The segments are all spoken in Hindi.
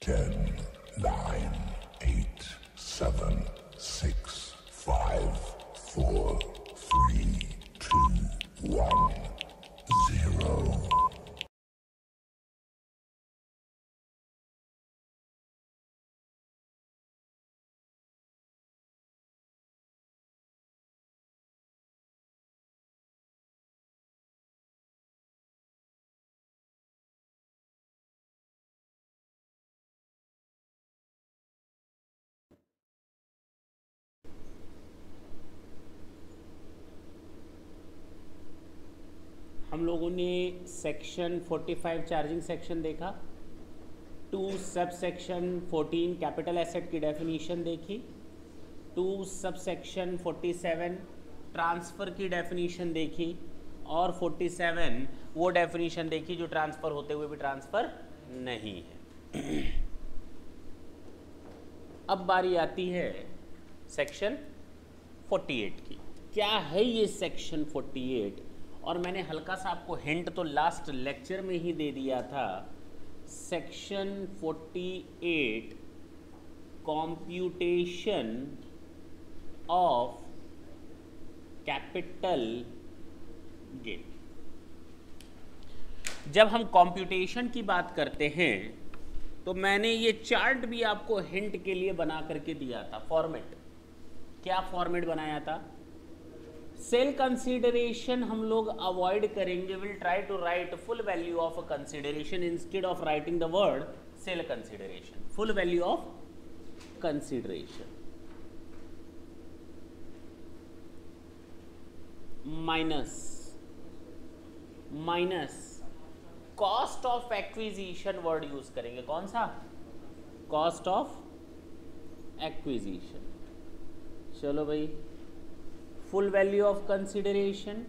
10, 9, 8, 7, 6, 5, 4, 3, 2, 1, 0. हम लोगों ने सेक्शन 45 चार्जिंग सेक्शन देखा, 2 सब सेक्शन 14 कैपिटल एसेट की डेफिनीशन देखी, 2 सब सेक्शन 47 ट्रांसफ़र की डेफिनीशन देखी और 47 वो डेफिनीशन देखी जो ट्रांसफ़र होते हुए भी ट्रांसफ़र नहीं है। अब बारी आती है सेक्शन 48 की। क्या है ये सेक्शन 48? और मैंने हल्का सा आपको हिंट तो लास्ट लेक्चर में ही दे दिया था। Section 48 computation of capital gain. जब हम कंप्यूटेशन की बात करते हैं तो मैंने ये चार्ट भी आपको हिंट के लिए बना करके दिया था। फॉर्मेट, क्या फॉर्मेट बनाया था? सेल कंसीडरेशन हम लोग अवॉइड करेंगे, will try to write full value of a consideration instead of writing the word sale consideration. Full value of consideration minus cost of acquisition word use करेंगे। कौन सा? Cost of acquisition. चलो भाई, full value of consideration,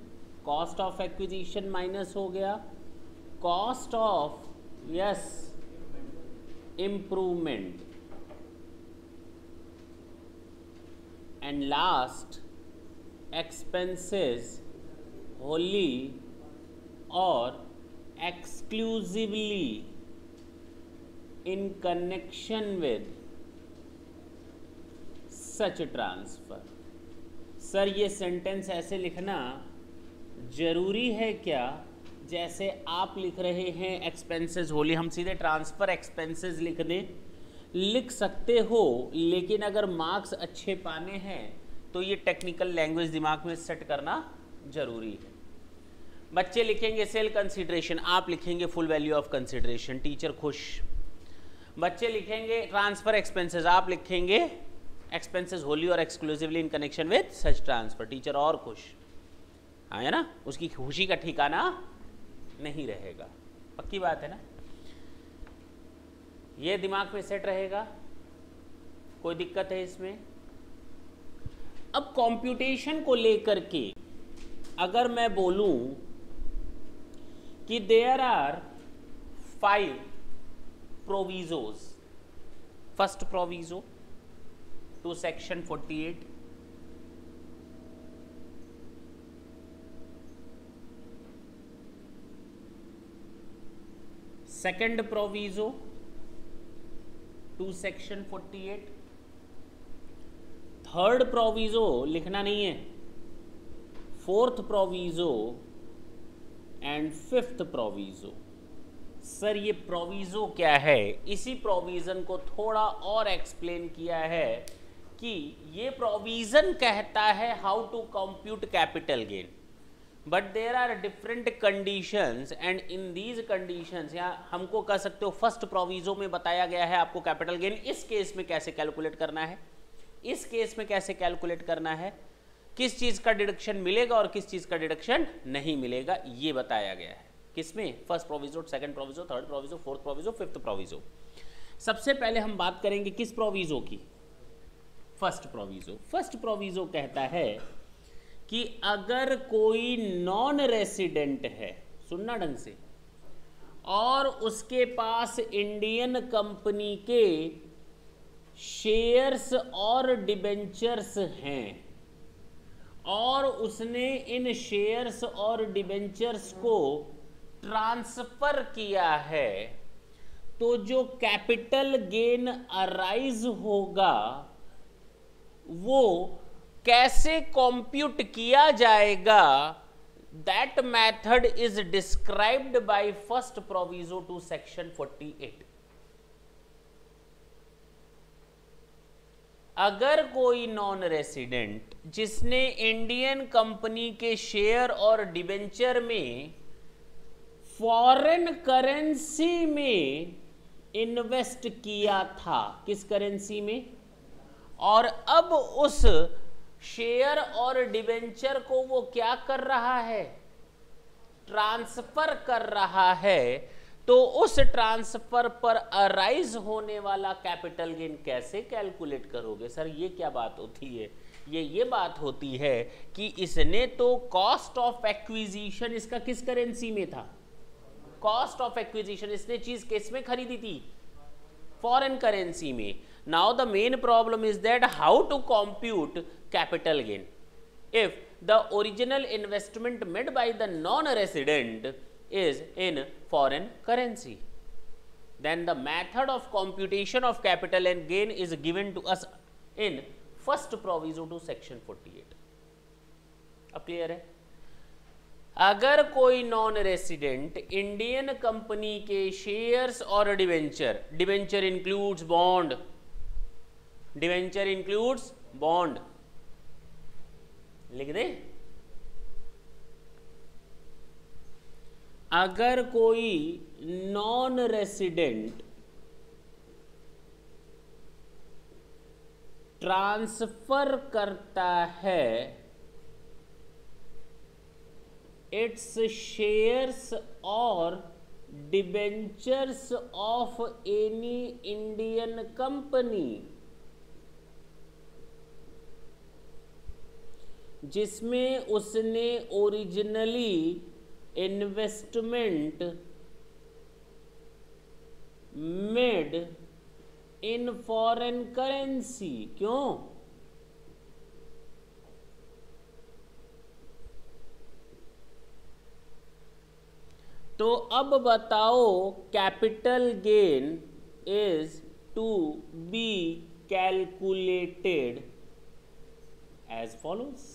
cost of acquisition minus हो गया, cost of improvement, and last expenses wholly और exclusively in connection with such transfer। Sir ये सेंटेंस ऐसे लिखना जरूरी है क्या जैसे आप लिख रहे हैं एक्सपेंसेस होली? हम सीधे ट्रांसफर एक्सपेंसेस लिख दें, लिख सकते हो, लेकिन अगर मार्क्स अच्छे पाने हैं तो ये टेक्निकल लैंग्वेज दिमाग में सेट करना जरूरी है। बच्चे लिखेंगे सेल कंसीडरेशन, आप लिखेंगे full value of consideration, teacher खुश। बच्चे लिखेंगे ट्रांसफर एक्सपेंसेस, आप लिखेंगे एक्सपेंसेस होली और exclusively in connection with such transfer, teacher और खुश। है ना? उसकी खुशी का ठिकाना नहीं रहेगा। पक्की बात है ना? ये दिमाग में सेट रहेगा, कोई दिक्कत है इसमें? अब कंप्यूटेशन को लेकर के अगर मैं बोलूं कि there are 5 provisos. First proviso to section 48, second proviso to section 48, third proviso लिखना नहीं है, fourth proviso and fifth proviso. Sir ये प्रोविजो क्या है? इसी प्रोविजन को थोड़ा और एक्सप्लेन किया है कि ये प्रोविजन कहता है how to compute capital gain, but there are different conditions and in these conditions, या हमको कह सकते हो फर्स्ट प्रोविजो में बताया गया है आपको कैपिटल गेन इस केस में कैसे कैलकुलेट करना है, इस केस में कैसे कैलकुलेट करना है, किस चीज़ का डिडक्शन मिलेगा और किस चीज़ का डिडक्शन नहीं मिलेगा, ये बताया गया है। किसमें? First proviso, second proviso, third proviso, fourth proviso, fifth proviso. सबसे पहले हम बात करेंगे किस प्रोविजो की? First proviso. फर्स्ट प्रोविजो कहता है कि अगर कोई नॉन रेसिडेंट है, सुनना ढंग से, और उसके पास इंडियन कंपनी के शेयर्स और डिबेंचर्स हैं और उसने इन शेयर्स और डिबेंचर्स को ट्रांसफर किया है, तो जो कैपिटल गेन अराइज होगा वो कैसे कंप्यूट किया जाएगा, that method is described by first proviso to section 48। अगर कोई नॉन रेसिडेंट जिसने इंडियन कंपनी के शेयर और डिबेंचर में फॉरेन करेंसी में इन्वेस्ट किया था, किस करेंसी में, और अब उस शेयर और डिबेंचर को वो क्या कर रहा है, ट्रांसफर कर रहा है, तो उस ट्रांसफर पर अराइज होने वाला कैपिटल गेन कैसे कैलकुलेट करोगे? सर ये क्या बात होती है? ये बात होती है कि इसने तो कॉस्ट ऑफ एक्विजिशन इसका किस करेंसी में था, कॉस्ट ऑफ एक्विजिशन, इसने चीज किस में खरीदी थी, फॉरेन करेंसी में। Now the main problem is that how to compute capital gain if the original investment made by the non-resident is in foreign currency. Then the method of computation of capital and gain is given to us in first proviso to section 48. अब क्लियर है? अगर कोई नॉन रेसिडेंट इंडियन कंपनी के शेयर्स और debenture, debenture includes bond, debenture includes bond, लिख दे, अगर कोई नॉन रेसिडेंट ट्रांसफर करता है इट्स शेयर्स और debentures of any Indian company जिसमें उसने originally investment made in foreign currency, क्यों? तो अब बताओ capital gain is to be calculated as follows.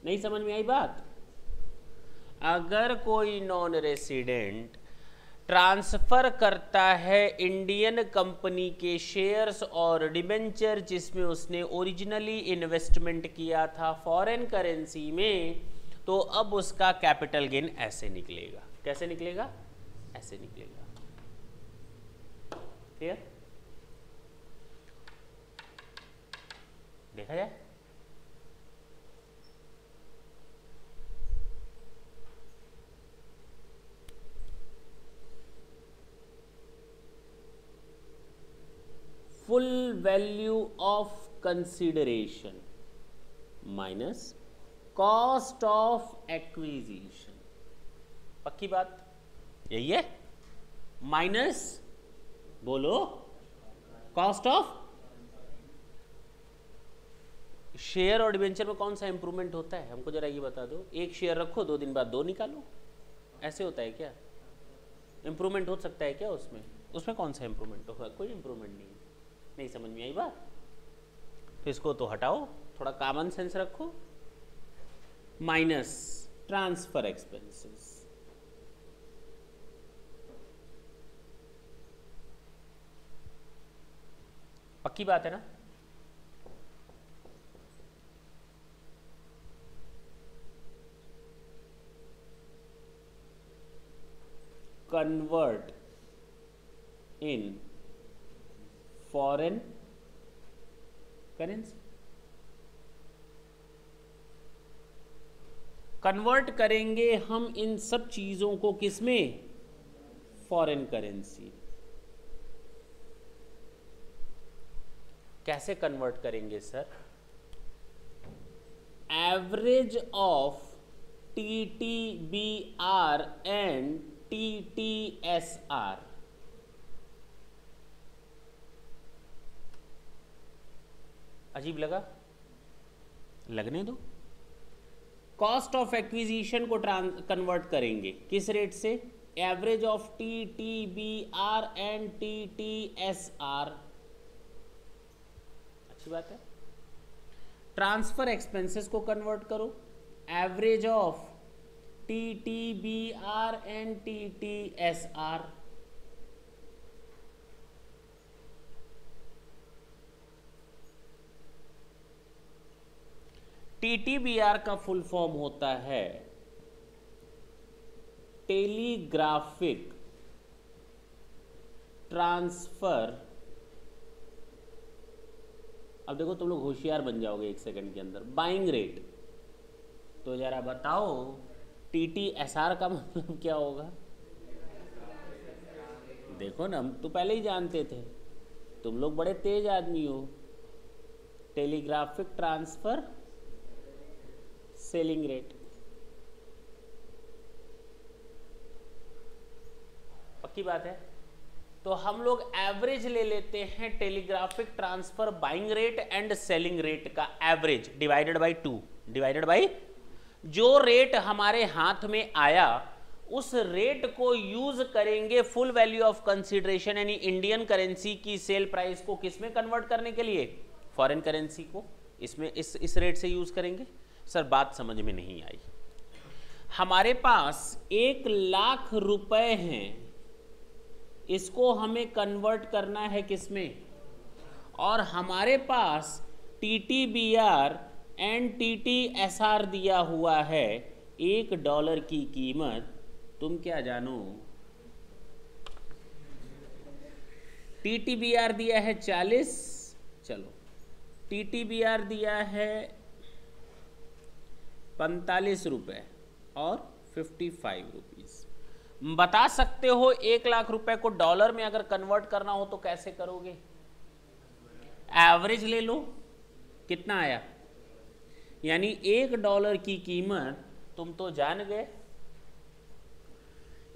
नहीं समझ में आई बात? अगर कोई नॉन रेसिडेंट ट्रांसफर करता है इंडियन कंपनी के शेयर्स और डिबेंचर जिसमें उसने ओरिजिनली इन्वेस्टमेंट किया था फॉरेन करेंसी में, तो अब उसका कैपिटल गेन ऐसे निकलेगा। कैसे निकलेगा? ऐसे निकलेगा। क्लियर? देखा जाए? Full value of consideration minus cost of acquisition, पक्की बात यही है, माइनस बोलो कॉस्ट ऑफ। शेयर और डिबेंचर में कौन सा इंप्रूवमेंट होता है हमको जरा ये बता दो। एक शेयर रखो, 2 दिन बाद 2 निकालो, ऐसे होता है क्या? इंप्रूवमेंट हो सकता है क्या उसमें? उसमें कौन सा इंप्रूवमेंट होगा? कोई इंप्रूवमेंट नहीं। नहीं समझ में आई बात? तो इसको तो हटाओ, थोड़ा कॉमन सेंस रखो। माइनस ट्रांसफर एक्सपेंसेस, पक्की बात है ना? Convert in foreign currency, convert करेंगे हम इन सब चीजों को किसमें? Foreign currency. कैसे कन्वर्ट करेंगे sir? Average of TTBR and TTSR, अजीब लगा? लगने दो। कॉस्ट ऑफ एक्विजिशन को कन्वर्ट करेंगे किस रेट से? Average of TTBR and TTSR, अच्छी बात है। ट्रांसफर एक्सपेंसेस को कन्वर्ट करो, average of TTBR and TTSR, TTBR का फुल फॉर्म होता है टेलीग्राफिक ट्रांसफर। अब देखो तुम लोग होशियार बन जाओगे एक सेकंड के अंदर। बाइंग रेट, तो जरा बताओ TTSR का मतलब क्या होगा? देखो ना, हम तो पहले ही जानते थे, तुम लोग बड़े तेज आदमी हो। टेलीग्राफिक ट्रांसफर सेलिंग रेट, पक्की बात है। तो हम लोग एवरेज ले लेते हैं telegraphic transfer buying rate and selling rate का average divided by 2, divided by जो रेट हमारे हाथ में आया उस रेट को यूज करेंगे फुल वैल्यू ऑफ कंसीडरेशन यानी इंडियन करेंसी की सेल प्राइस को किसमें कन्वर्ट करने के लिए? फॉरेन करेंसी को इसमें इस रेट से यूज करेंगे। सर बात समझ में नहीं आई। हमारे पास 1,00,000 रुपए हैं, इसको हमें कन्वर्ट करना है किसमें? और हमारे पास TTBR एंड TTSR दिया हुआ है। $1 की कीमत तुम क्या जानो? TTBR दिया है 40, चलो TTBR दिया है 45 रुपए और 55 रुपीज। बता सकते हो 1,00,000 रुपए को डॉलर में अगर कन्वर्ट करना हो तो कैसे करोगे? एवरेज ले लो, कितना आया? यानी $1 की कीमत तुम तो जान गए,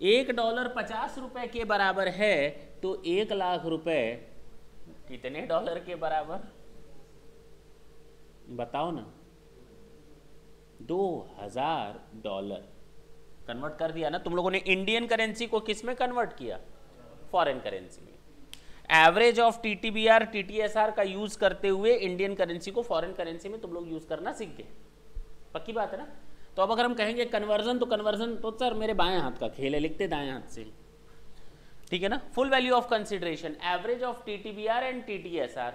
$1 50 रुपए के बराबर है, तो 1,00,000 रुपए कितने डॉलर के बराबर? बताओ ना। $2,000 कन्वर्ट कर दिया ना तुम लोगों ने। इंडियन करेंसी को किस में कन्वर्ट किया? फॉरेन करेंसी में। एवरेज ऑफ TTBR TTSR का यूज करते हुए इंडियन करेंसी को फॉरेन करेंसी में तुम लोग यूज करना सीख गए, पक्की बात है ना। तो अब अगर हम कहेंगे कन्वर्जन, तो कन्वर्जन तो सर मेरे बाएं हाथ का खेल है, लिखते दाएं हाथ से, ठीक है ना। Full value of consideration, average of TTBR and TTSR,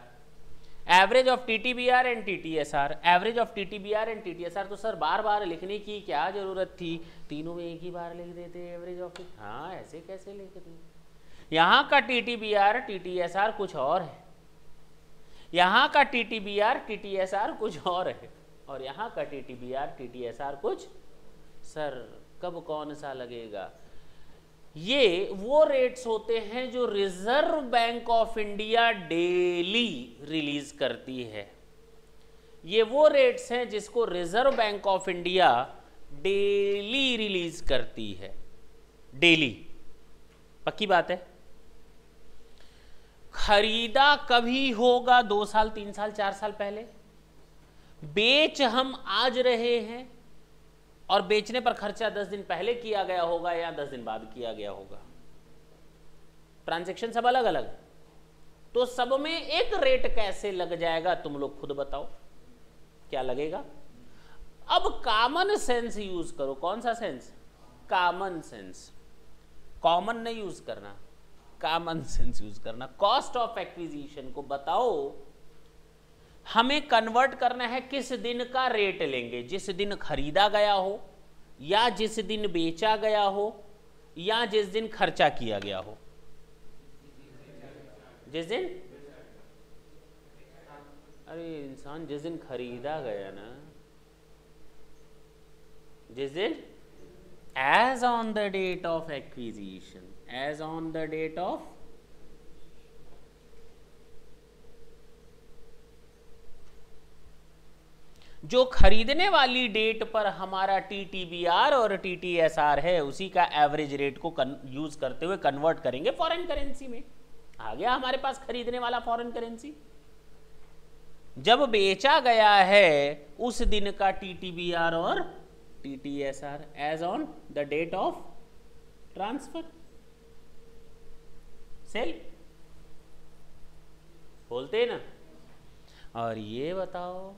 average of TTBR and TTSR, average of TTBR and TTSR। तो सर बार बार लिखने की क्या जरूरत थी? तीनों में एक ही बार लिख देते एवरेज ऑफ। हाँ, ऐसे कैसे लिख दिए? यहाँ का TTBR TTSR कुछ और है, यहाँ का TTBR TTSR कुछ और है, और यहाँ का TTBR TTSR कुछ। सर कब कौन सा लगेगा? ये वो रेट्स होते हैं जो reserve bank of India daily release करती है। ये वो रेट्स हैं जिसको reserve bank of India daily release करती है, डेली, पक्की बात है। खरीदा कभी होगा 2 साल 3 साल 4 साल पहले, बेच हम आज रहे हैं, और बेचने पर खर्चा 10 दिन पहले किया गया होगा या 10 दिन बाद किया गया होगा। ट्रांजैक्शन सब अलग अलग, तो सब में एक रेट कैसे लग जाएगा तुम लोग खुद बताओ, क्या लगेगा? अब कॉमन सेंस यूज करो। कौन सा सेंस? Common sense. कॉमन नहीं यूज करना, कॉमन सेंस यूज करना। कॉस्ट ऑफ एक्विजिशन को बताओ, हमें कन्वर्ट करना है किस दिन का रेट लेंगे? जिस दिन खरीदा गया हो, या जिस दिन बेचा गया हो, या जिस दिन खर्चा किया गया हो? जिस दिन, अरे इंसान जिस दिन खरीदा गया ना, जिस दिन, as on the date of acquisition, as on the date of, जो खरीदने वाली डेट पर हमारा TTBR और TTSR है, उसी का एवरेज रेट को यूज करते हुए कन्वर्ट करेंगे फॉरेन करेंसी में। आ गया हमारे पास खरीदने वाला फॉरेन करेंसी। जब बेचा गया है उस दिन का TTBR और TTSR as on the date of transfer, sale बोलते हैं ना। और ये बताओ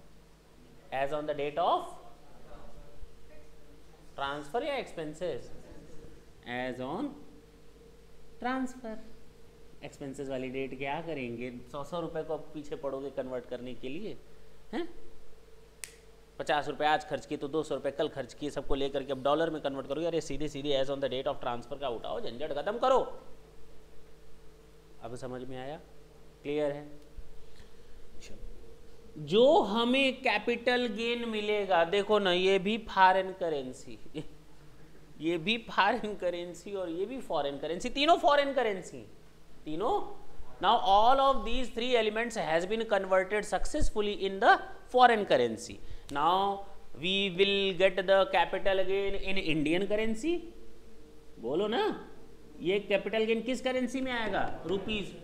as on the date of transfer या expenses? As on transfer. Expenses वाली डेट क्या करेंगे? 100 रुपए को पीछे पड़ोगे कन्वर्ट करने के लिए, हैं? 50 रुपए आज खर्च किए तो 200 रुपए कल खर्च किए, सबको लेकर के अब डॉलर में कन्वर्ट करोगे। अरे सीधे सीधे as on the date of transfer का उठाओ, झंझट खत्म करो। अब समझ में आया? क्लियर है? जो हमें कैपिटल गेन मिलेगा, देखो ना, ये भी फॉरेन करेंसी, ये भी फॉरेन करेंसी और ये भी फॉरेन करेंसी, तीनों फॉरेन करेंसी, तीनों। Now all of these three elements has been converted successfully in the foreign currency. Now we will get the capital gain in Indian currency. बोलो ना, ये कैपिटल गेन किस करेंसी में आएगा? रुपीज।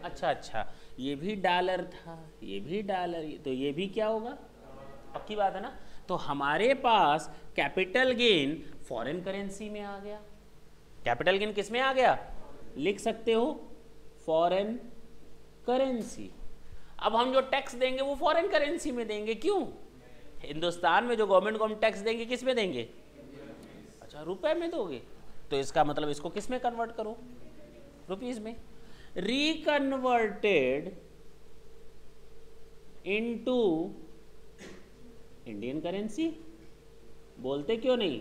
अच्छा, ये भी डॉलर था, ये भी डॉलर, तो ये भी क्या होगा? पक्की बात है ना। तो हमारे पास कैपिटल गेन फॉरेन करेंसी में आ गया। कैपिटल गेन किस में आ गया? लिख सकते हो फॉरेन करेंसी। अब हम जो टैक्स देंगे वो फॉरेन करेंसी में देंगे। क्यों? हिंदुस्तान में जो गवर्नमेंट को हम टैक्स देंगे किस में देंगे? अच्छा, रुपए में दोगे, तो इसका मतलब इसको किस में कन्वर्ट करो? रुपीज में। रिकन्वर्टेड इनटू इंडियन करेंसी। बोलते क्यों नहीं?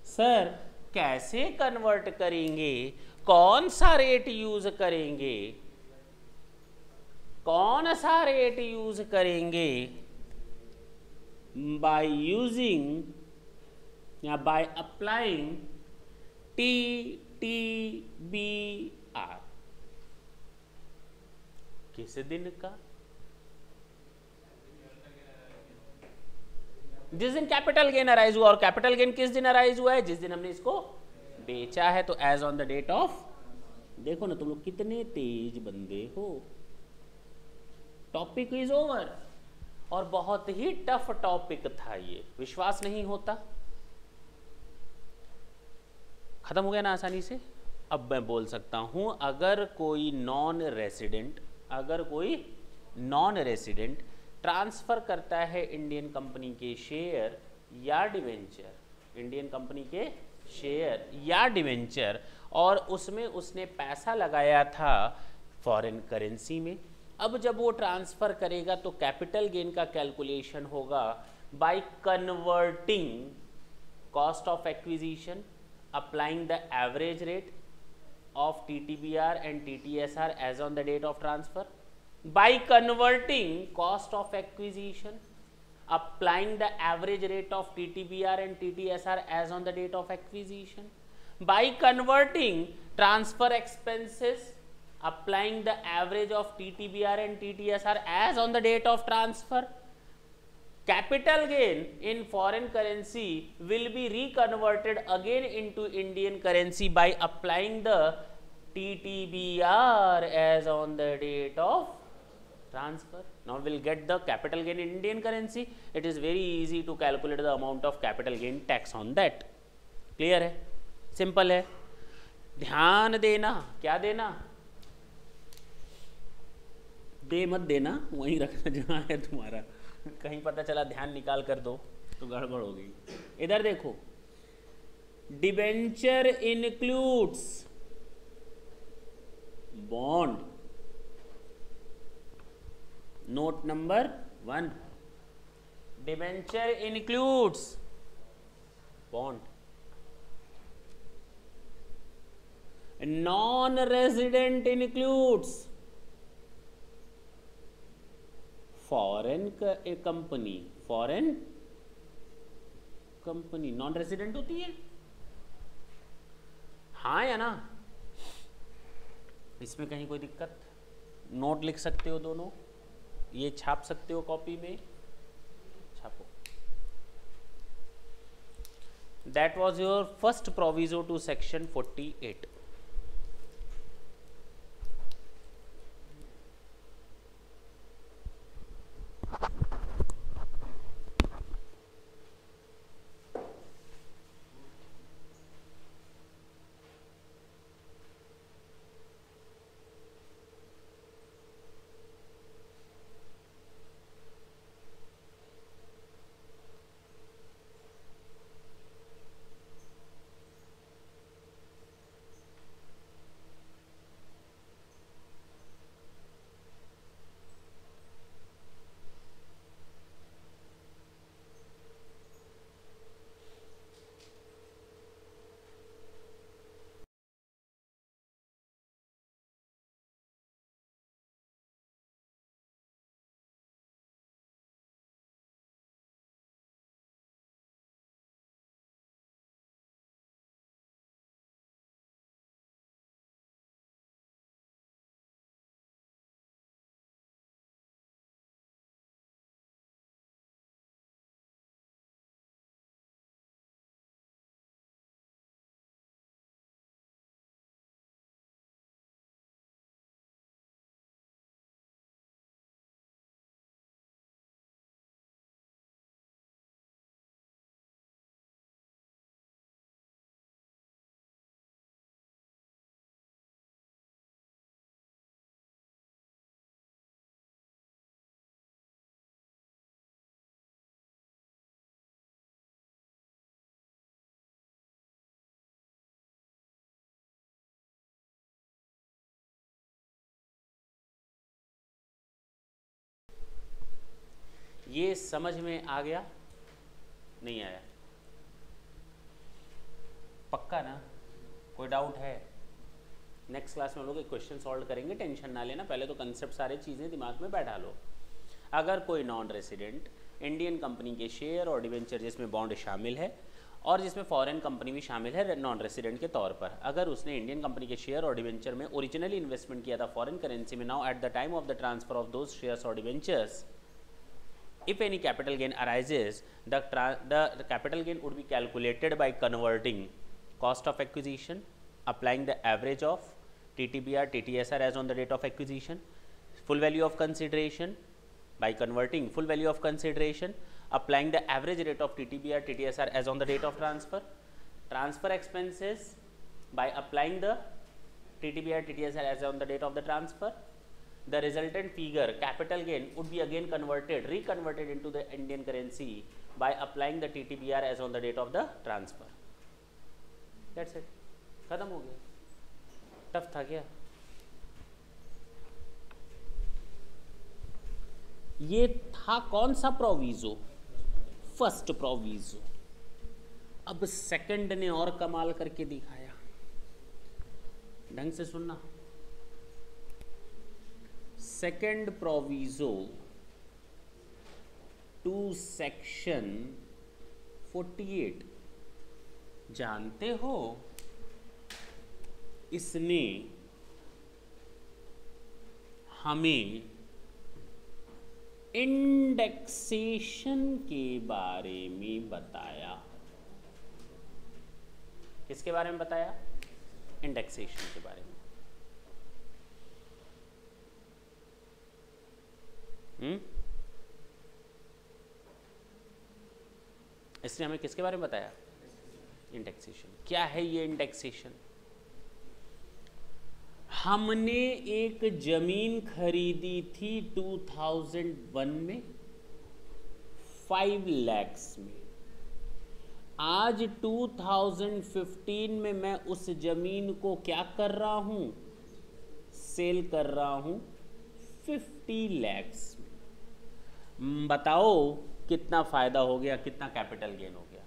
सर कैसे कन्वर्ट करेंगे? कौन सा रेट यूज करेंगे? कौन सा रेट यूज करेंगे? बाय यूजिंग या बाय अप्लाइंग TTBR। किस दिन का? जिस दिन कैपिटल गेन अराइज हुआ। और कैपिटल गेन किस दिन अराइज हुआ है? जिस दिन हमने इसको बेचा है। तो as on the date of, देखो ना तुम लोग कितने तेज बंदे हो। Topic is over. और बहुत ही टफ टॉपिक था ये, विश्वास नहीं होता। खत्म हो गया ना आसानी से। अब मैं बोल सकता हूं, अगर कोई नॉन रेसिडेंट ट्रांसफर करता है इंडियन कंपनी के शेयर या डिवेंचर, इंडियन कंपनी के शेयर या डिवेंचर, और उसमें उसने पैसा लगाया था फॉरेन करेंसी में। अब जब वो ट्रांसफर करेगा तो कैपिटल गेन का कैलकुलेशन होगा by converting cost of acquisition, applying the average rate of TTBR and TTSR as on the date of transfer, by converting cost of acquisition, applying the average rate of TTBR and TTSR as on the date of acquisition, by converting transfer expenses, applying the average of TTBR and TTSR as on the date of transfer. Capital gain in foreign currency will be reconverted again into Indian currency by applying the TTBR as on the date of transfer. Now we'll get the capital gain in Indian currency. It is very easy to calculate the amount of capital gain tax on that. Clear है? Simple है। ध्यान देना। क्या देना? दे मत देना, वहीं रखना जहाँ है तुम्हारा। कहीं पता चला ध्यान निकाल कर दो तो गड़बड़ हो गई। इधर देखो, debenture includes bond. Note number 1, debenture includes bond. Non resident includes foreign company. Foreign company non resident होती है, हाँ या ना? इसमें कहीं कोई दिक्कत? नोट लिख सकते हो दोनों, ये छाप सकते हो कॉपी में, छापो। That was your first proviso to section 48। ये समझ में आ गया? नहीं आया? पक्का ना? कोई डाउट है? नेक्स्ट क्लास में हम लोग एक क्वेश्चन सॉल्व करेंगे, टेंशन ना लेना, पहले तो कंसेप्ट सारे चीज़ें दिमाग में बैठा लो। अगर कोई नॉन रेसिडेंट इंडियन कंपनी के शेयर और डिवेंचर जिसमें बॉन्ड शामिल है और जिसमें फॉरेन कंपनी भी शामिल है नॉन रेसिडेंट के तौर पर, अगर उसने इंडियन कंपनी के शेयर और डिवेंचर में ओरिजिनली इन्वेस्टमेंट किया था फॉरेन करेंसी में, now at the time of the transfer of those shares और debentures, if any capital gain arises, the capital gain would be calculated by converting cost of acquisition, applying the average of TTBR, TTSR as on the date of acquisition, full value of consideration by converting full value of consideration, applying the average rate of TTBR, TTSR as on the date of transfer, transfer expenses by applying the TTBR, TTSR as on the date of the transfer. The resultant figure capital gain would be again reconverted into the Indian currency by applying the TTBR as on the date of the transfer. That's it. खत्म हो गया। टफ था क्या? ये था कौन सा प्रोविजो? First proviso. अब सेकंड ने और कमाल करके दिखाया, ढंग से सुनना। सेकेंड प्रोविजो टू सेक्शन 48, जानते हो इसने हमें इंडेक्सेशन के बारे में बताया। किसके बारे में बताया? इंडेक्सेशन के बारे में। इसने हमें किसके बारे में बताया? इंडेक्सेशन। क्या है ये इंडेक्सेशन? हमने एक जमीन खरीदी थी 2001 में 5 लाख में। आज 2015 में मैं उस जमीन को क्या कर रहा हूं? सेल कर रहा हूं 50 लाख में। बताओ कितना फायदा हो गया, कितना कैपिटल गेन हो गया?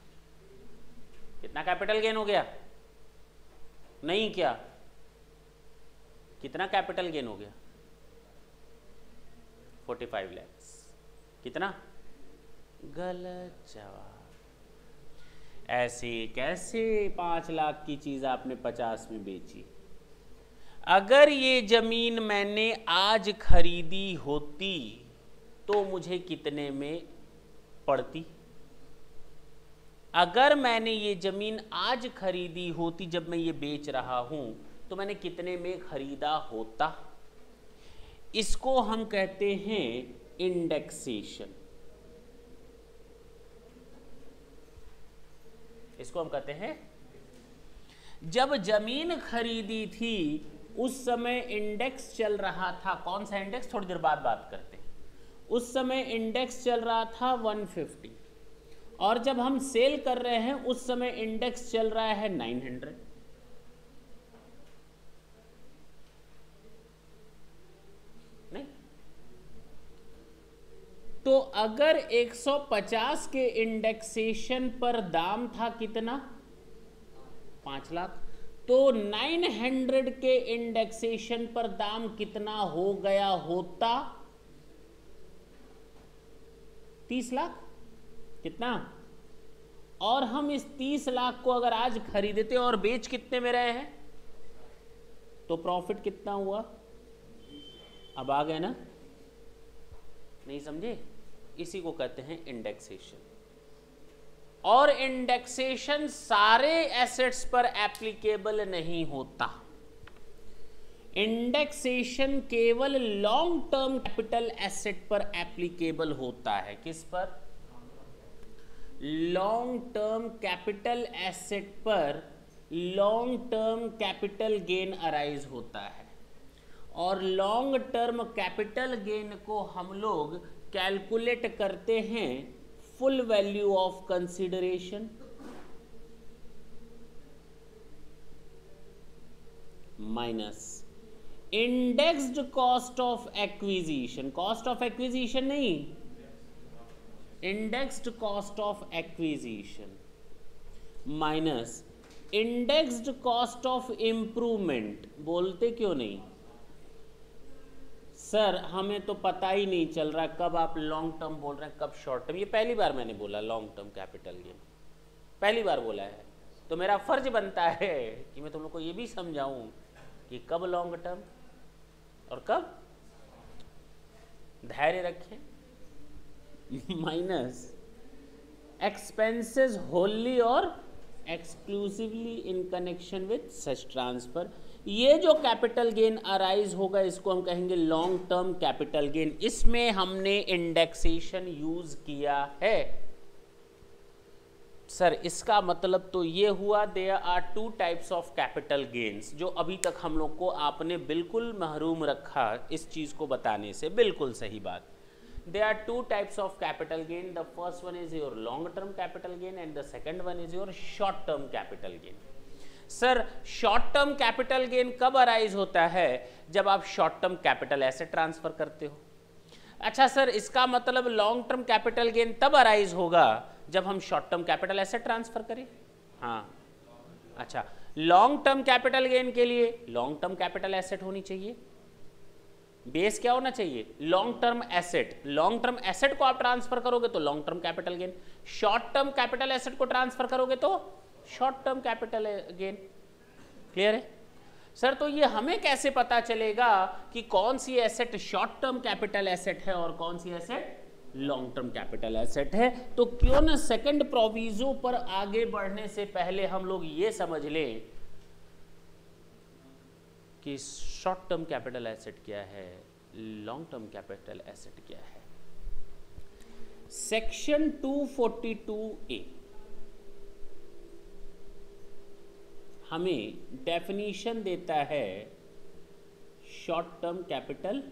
कितना कैपिटल गेन हो गया? नहीं क्या? कितना कैपिटल गेन हो गया? 45 लाख। कितना? गलत जवाब। ऐसे कैसे 5 लाख की चीज आपने 50 में बेची? अगर ये जमीन मैंने आज खरीदी होती तो मुझे कितने में पड़ती? अगर मैंने ये जमीन आज खरीदी होती, जब मैं ये बेच रहा हूं, तो मैंने कितने में खरीदा होता? इसको हम कहते हैं इंडेक्सेशन। इसको हम कहते हैं, जब जमीन खरीदी थी उस समय इंडेक्स चल रहा था। कौन सा इंडेक्स? थोड़ी देर बाद बात करते हैं। उस समय इंडेक्स चल रहा था 150, और जब हम सेल कर रहे हैं उस समय इंडेक्स चल रहा है 900। नहीं? तो अगर 150 के इंडेक्सेशन पर दाम था कितना? 5 लाख। तो 900 के इंडेक्सेशन पर दाम कितना हो गया होता? 30 लाख। कितना? और हम इस 30 लाख को अगर आज खरीदते और बेच कितने में रहे हैं, तो प्रॉफिट कितना हुआ? अब आ गए ना? नहीं समझे? इसी को कहते हैं इंडेक्सेशन। और इंडेक्सेशन सारे एसेट्स पर एप्लीकेबल नहीं होता। इंडेक्सेशन केवल लॉन्ग टर्म कैपिटल एसेट पर एप्लीकेबल होता है। किस पर? लॉन्ग टर्म कैपिटल एसेट पर long term capital gain arise होता है, और लॉन्ग टर्म कैपिटल गेन को हम लोग कैलकुलेट करते हैं full value of consideration minus indexed cost of acquisition. Cost of acquisition नहीं, indexed cost of acquisition minus indexed cost of improvement. बोलते क्यों नहीं सर, हमें तो पता ही नहीं चल रहा कब आप लॉन्ग टर्म बोल रहे हैं कब शॉर्ट टर्म। ये पहली बार मैंने बोला लॉन्ग टर्म कैपिटल गेन, पहली बार बोला है, तो मेरा फर्ज बनता है कि मैं तुम लोग को ये भी समझाऊं कि कब लॉन्ग टर्म और कब। धैर्य रखें। माइनस एक्सपेंसेस होली और exclusively in connection with such transfer. ये जो कैपिटल गेन अराइज होगा इसको हम कहेंगे लॉन्ग टर्म कैपिटल गेन। इसमें हमने इंडेक्सेशन यूज किया है। सर इसका मतलब तो ये हुआ there are two types of capital gains, जो अभी तक हम लोग को आपने बिल्कुल महरूम रखा इस चीज को बताने से। बिल्कुल सही बात। There are two types of capital gain. The first one is your long-term capital gain and the second one is your short-term capital gain. Sir short term capital gain कब अराइज होता है? जब आप short term capital asset transfer करते हो। अच्छा सर, इसका मतलब लॉन्ग टर्म कैपिटल गेन तब अराइज होगा जब हम short term capital asset transfer करें। हाँ, अच्छा, लॉन्ग टर्म कैपिटल गेन के लिए लॉन्ग टर्म कैपिटल एसेट होनी चाहिए। बेस क्या होना चाहिए? Long term asset. Long term asset को आप ट्रांसफर करोगे तो long term capital gain, short term capital asset को ट्रांसफर करोगे तो short term capital gain. Clear है सर? तो ये हमें कैसे पता चलेगा कि कौन सी asset short term capital asset है और कौन सी asset long term capital asset है? तो क्यों ना सेकंड प्रोविजो पर आगे बढ़ने से पहले हम लोग ये समझ लें कि शॉर्ट टर्म कैपिटल एसेट क्या है, लॉन्ग टर्म कैपिटल एसेट क्या है। सेक्शन 242A हमें डेफिनीशन देता है short term capital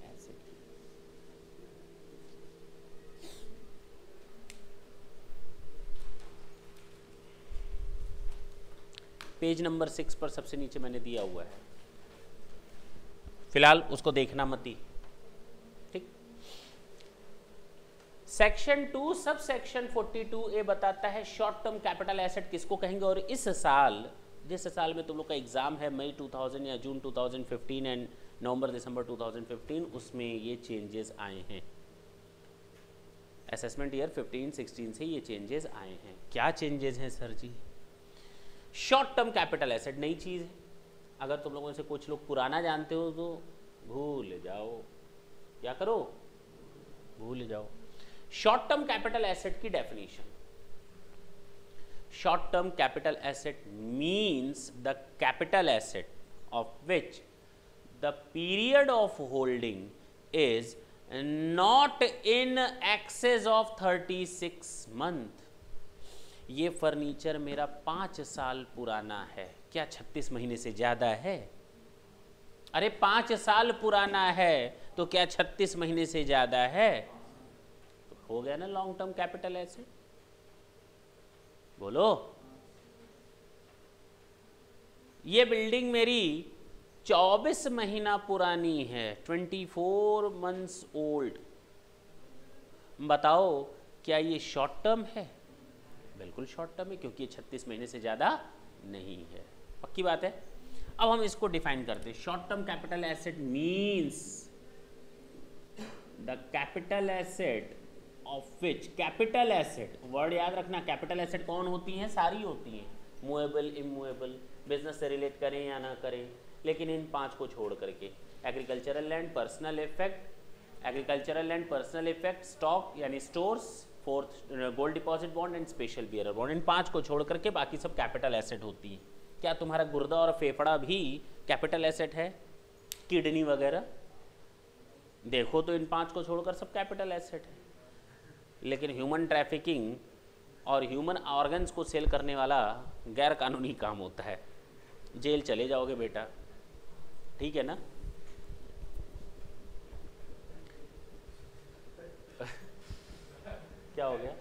asset. Page number 6 पर सबसे नीचे मैंने दिया हुआ है, फिलहाल उसको देखना मत ही, ठीक। सेक्शन 2 सब सेक्शन 42A बताता है शॉर्ट टर्म कैपिटल एसेट किसको कहेंगे। और इस साल, जिस साल में तुम लोग का एग्जाम है मई 2000 या जून 2015 एंड नवंबर दिसंबर 2015, उसमें ये चेंजेस आए हैं। असेसमेंट ईयर 15-16 से ये चेंजेस आए हैं। क्या चेंजेस हैं सर जी? शॉर्ट टर्म कैपिटल एसेट नई चीज़ है। अगर तुम लोगों से कुछ लोग पुराना जानते हो तो भूल जाओ। क्या करो? भूल जाओ। शॉर्ट टर्म कैपिटल एसेट की definition, short term capital asset means the capital asset of which the period of holding is not in excess of 36 month. ये फर्नीचर मेरा 5 साल पुराना है, क्या 36 महीने से ज्यादा है? अरे 5 साल पुराना है तो क्या 36 महीने से ज्यादा है? तो हो गया ना लॉन्ग टर्म कैपिटल एसेट। बोलो। ये बिल्डिंग मेरी 24 महीना पुरानी है, 24 मंथ्स ओल्ड। बताओ क्या ये शॉर्ट टर्म है? बिल्कुल शॉर्ट टर्म है, क्योंकि ये 36 महीने से ज़्यादा नहीं है। पक्की बात है। अब हम इसको डिफाइन करते हैं। Short term capital asset means the capital asset of which, capital asset word याद रखना, कैपिटल एसेट कौन होती हैं? सारी होती हैं, मूवेबल, इमूवेबल, बिजनेस से रिलेट करें या ना करें, लेकिन इन 5 को छोड़ करके agricultural land, personal effect, agricultural land, personal effect, stock यानी stores, fourth gold deposit bond and special bearer bond, इन 5 को छोड़ करके बाकी सब कैपिटल एसेट होती है। क्या तुम्हारा गुर्दा और फेफड़ा भी कैपिटल एसेट है? किडनी वगैरह देखो तो इन 5 को छोड़कर सब कैपिटल एसेट है। लेकिन ह्यूमन ट्रैफिकिंग और ह्यूमन ऑर्गन्स को सेल करने वाला गैर कानूनी काम होता है, जेल चले जाओगे बेटा, ठीक है ना। क्या हो गया?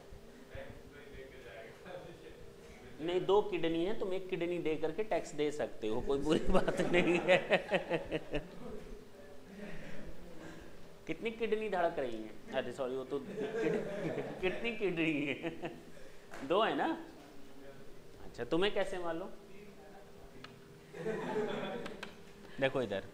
नहीं, 2 किडनी है, तुम 1 किडनी दे करके टैक्स दे सकते हो, कोई बुरी बात नहीं है। कितनी किडनी धड़क रही है? अरे सॉरी, वो तो कितनी किडनी है? 2 है ना? अच्छा, तुम्हें कैसे मालूम? देखो इधर,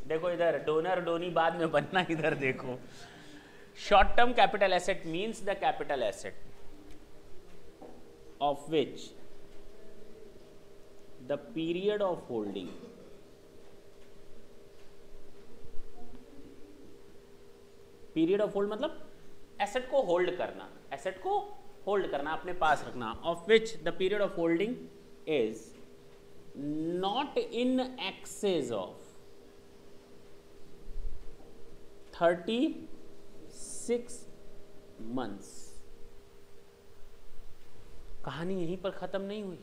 देखो इधर, डोनर डोनी बाद में बनना, इधर देखो। Short term capital asset means the capital asset of which the period of holding period of hold मतलब एसेट को होल्ड करना, एसेट को होल्ड करना, अपने पास रखना, of which the period of holding is not in excess of 36 months। कहानी यहीं पर खत्म नहीं हुई,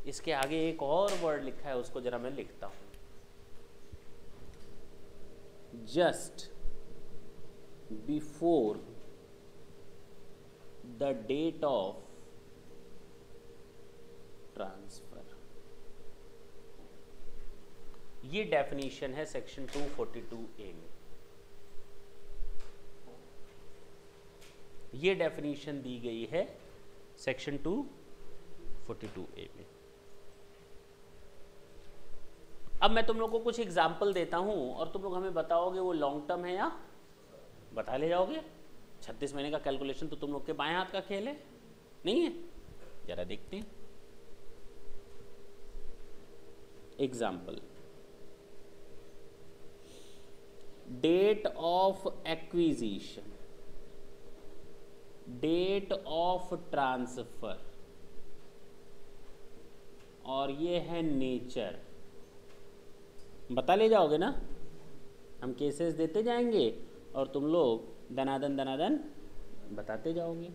इसके आगे एक और वर्ड लिखा है, उसको जरा मैं लिखता हूं। Just before the date of transfer, ये डेफिनेशन है सेक्शन 242A में। ये डेफिनेशन दी गई है सेक्शन 242A में। अब मैं तुम लोग को कुछ एग्जाम्पल देता हूं और तुम लोग हमें बताओगे वो लॉन्ग टर्म है या बता ले जाओगे। 36 महीने का कैलकुलेशन तो तुम लोग के बाएं हाथ का खेल है, नहीं है? जरा देखते हैं example. Date of acquisition, date of transfer, और ये है नेचर। बता ले जाओगे ना? हम केसेस देते जाएंगे और तुम लोग दनादन दनादन बताते जाओगे।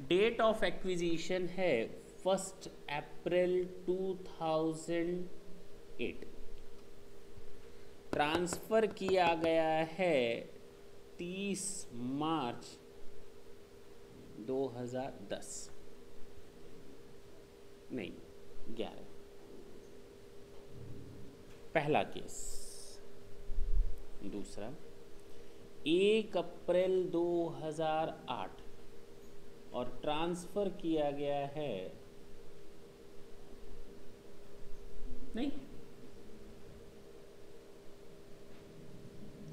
डेट ऑफ एक्विजिशन है 1 अप्रैल 2008। ट्रांसफर किया गया है 30 मार्च 2010, नहीं 11। पहला केस। दूसरा 1 अप्रैल 2008 और ट्रांसफर किया गया है, नहीं,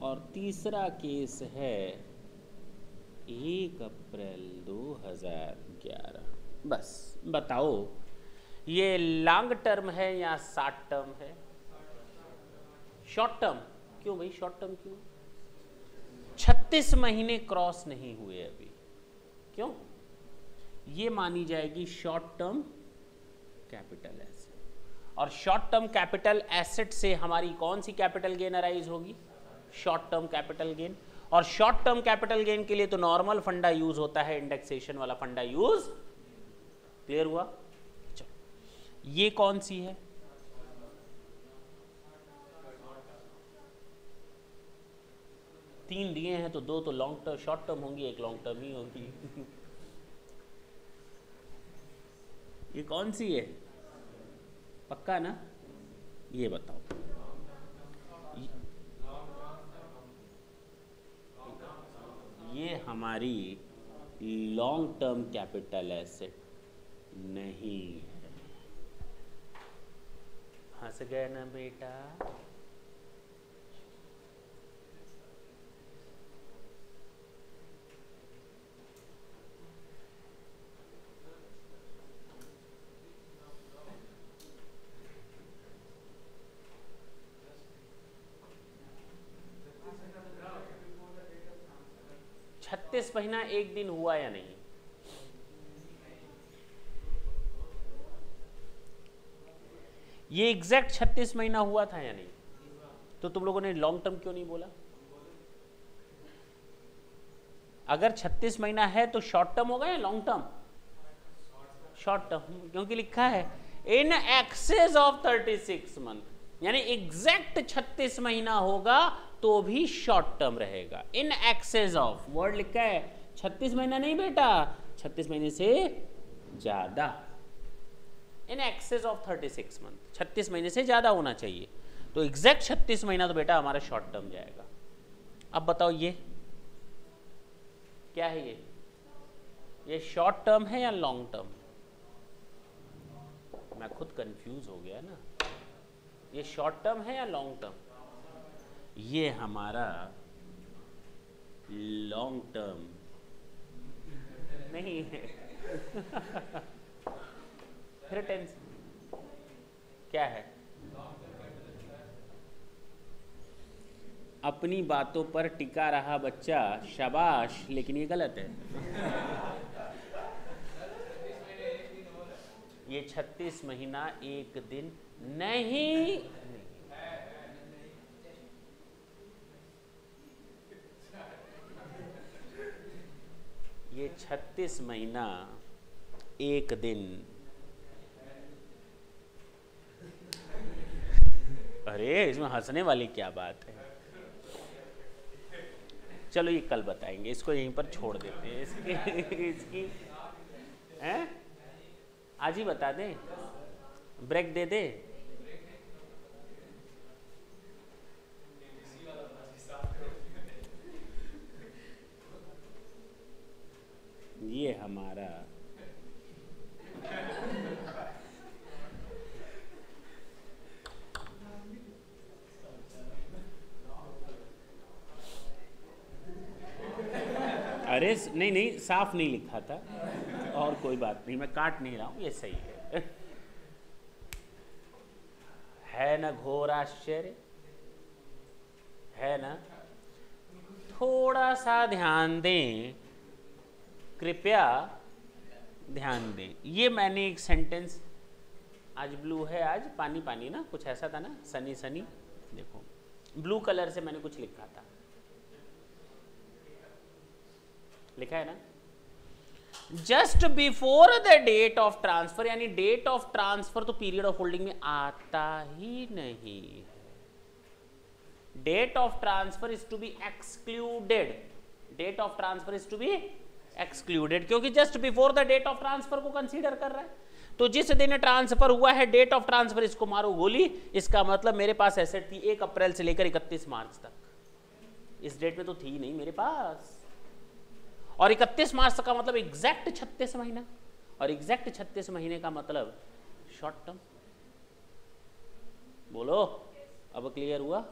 और तीसरा केस है 1 अप्रैल 2011। बस बताओ ये लॉन्ग टर्म है या शॉर्ट टर्म है? Short term. क्यों भाई शॉर्ट टर्म क्यों? 36 महीने क्रॉस नहीं हुए अभी, क्यों? ये मानी जाएगी शॉर्ट टर्म कैपिटल एसेट, और शॉर्ट टर्म कैपिटल एसेट से हमारी कौन सी कैपिटल गेन अराइज होगी? Short term capital gain. और शॉर्ट टर्म कैपिटल गेन के लिए तो नॉर्मल फंडा यूज होता है, इंडेक्सेशन वाला फंडा यूज। क्लियर हुआ? चलो, ये कौन सी है? तीन दिए हैं तो 2 तो लॉन्ग टर्म शॉर्ट टर्म होंगी, 1 लॉन्ग टर्म ही होगी। ये कौन सी है? पक्का ना? ये बताओ। ये हमारी लॉन्ग टर्म कैपिटल एसेट नहीं है। हंस गए ना बेटा? छत्तीस महीना एक दिन हुआ या नहीं? ये एग्जैक्ट 36 महीना हुआ था या नहीं? तो तुम लोगों ने लॉन्ग टर्म क्यों नहीं बोला? अगर 36 महीना है तो शॉर्ट टर्म होगा या लॉन्ग टर्म? शॉर्ट टर्म, क्योंकि लिखा है इन एक्सेस ऑफ 36 मंथ, यानी एग्जैक्ट 36 महीना होगा तो भी शॉर्ट टर्म रहेगा। इन एक्सेस ऑफ वर्ड लिखा है 36 महीना नहीं बेटा, 36 महीने से ज़्यादा, इन एक्सेस ऑफ 36 मंथ, 36 महीने से ज़्यादा होना चाहिए। तो एग्जैक्ट 36 महीना तो बेटा हमारा शॉर्ट टर्म जाएगा। अब बताओ ये क्या है, ये शॉर्ट टर्म है या लॉन्ग टर्म? मैं खुद कंफ्यूज हो गया ना, ये शॉर्ट टर्म है या लॉन्ग टर्म? ये हमारा लॉन्ग टर्म नहीं है। फिर टेंस क्या है? अपनी बातों पर टिका रहा बच्चा, शाबाश, लेकिन ये गलत है। ये 36 महीना एक दिन नहीं, ये 36 महीना एक दिन, अरे इसमें हंसने वाली क्या बात है? चलो ये कल बताएंगे, इसको यहीं पर छोड़ देते हैं, इसकी हैं? आज ही बता दें, ब्रेक दे दे। ये हमारा अरे नहीं नहीं, साफ नहीं लिखा था, और कोई बात नहीं, मैं काट नहीं रहा हूं, ये सही है ना? घोर आश्चर्य है ना? थोड़ा सा ध्यान दें, कृपया ध्यान दें। ये मैंने एक सेंटेंस, आज ब्लू है, आज पानी पानी ना, कुछ ऐसा था ना, सनी सनी, देखो ब्लू कलर से मैंने कुछ लिखा था, लिखा है ना, just before the date of transfer, यानी डेट ऑफ ट्रांसफर तो पीरियड ऑफ होल्डिंग में आता ही नहीं है। Date of transfer is to be excluded, date of transfer is to be excluded, क्योंकि just before the date of transfer को कंसीडर कर रहा है। तो जिस दिन ट्रांसफर हुआ है, डेट ऑफ ट्रांसफर, इसको मारो गोली, इसका मतलब मेरे पास एसेट थी 1 अप्रैल से लेकर 31 मार्च तक, इस डेट में तो थी नहीं मेरे पास, और 31 मार्च तक का मतलब एग्जैक्ट 36 महीना, और एग्जैक्ट 36 महीने का मतलब शॉर्ट टर्म। बोलो, अब क्लियर हुआ?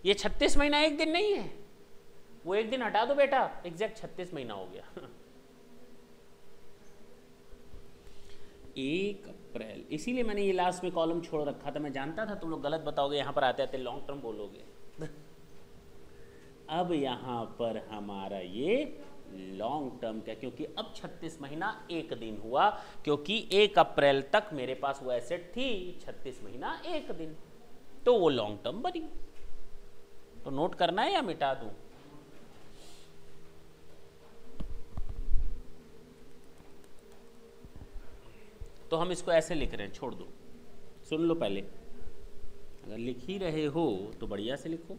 ये 36 महीना एक दिन नहीं है, वो एक दिन हटा दो बेटा, एग्जैक्ट 36 महीना हो गया। 1 अप्रैल, इसीलिए मैंने ये लास्ट में कॉलम छोड़ रखा था, मैं जानता था तुम लोग गलत बताओगे, यहां पर आते आते लॉन्ग टर्म बोलोगे। अब यहां पर हमारा ये लॉन्ग टर्म क्या, क्योंकि अब 36 महीना एक दिन हुआ, क्योंकि 1 अप्रैल तक मेरे पास वो एसेट थी, 36 महीना एक दिन, तो वो लॉन्ग टर्म बनी। तो नोट करना है या मिटा दूं? तो हम इसको ऐसे लिख रहे हैं, छोड़ दो, सुन लो पहले, अगर लिख ही रहे हो तो बढ़िया से लिखो।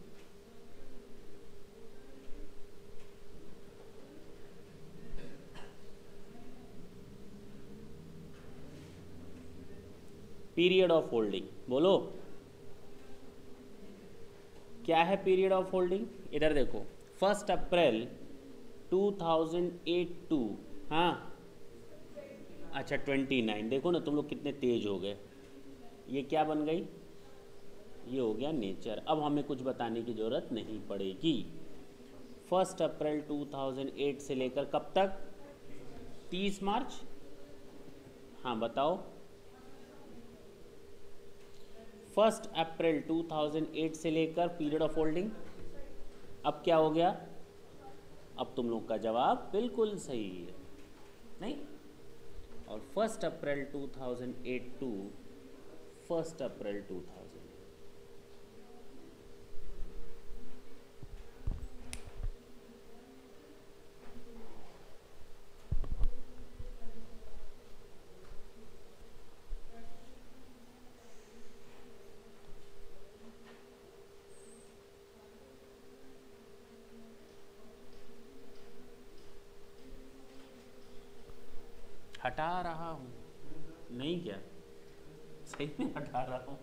पीरियड ऑफ होल्डिंग, बोलो क्या है पीरियड ऑफ होल्डिंग? इधर देखो, 1 अप्रैल 2008 टू, हाँ अच्छा 29, देखो ना तुम लोग कितने तेज हो गए, ये क्या बन गई? ये हो गया नेचर। अब हमें कुछ बताने की जरूरत नहीं पड़ेगी। 1 अप्रैल 2008 से लेकर कब तक? 30 मार्च। हाँ बताओ, 1 अप्रैल 2008 से लेकर पीरियड ऑफ होल्डिंग, अब क्या हो गया? अब तुम लोग का जवाब बिल्कुल सही है, नहीं? और 1 अप्रैल 2008 टू 1 अप्रैल 2000, हटा रहा हूँ, नहीं क्या सही में हटा रहा हूँ।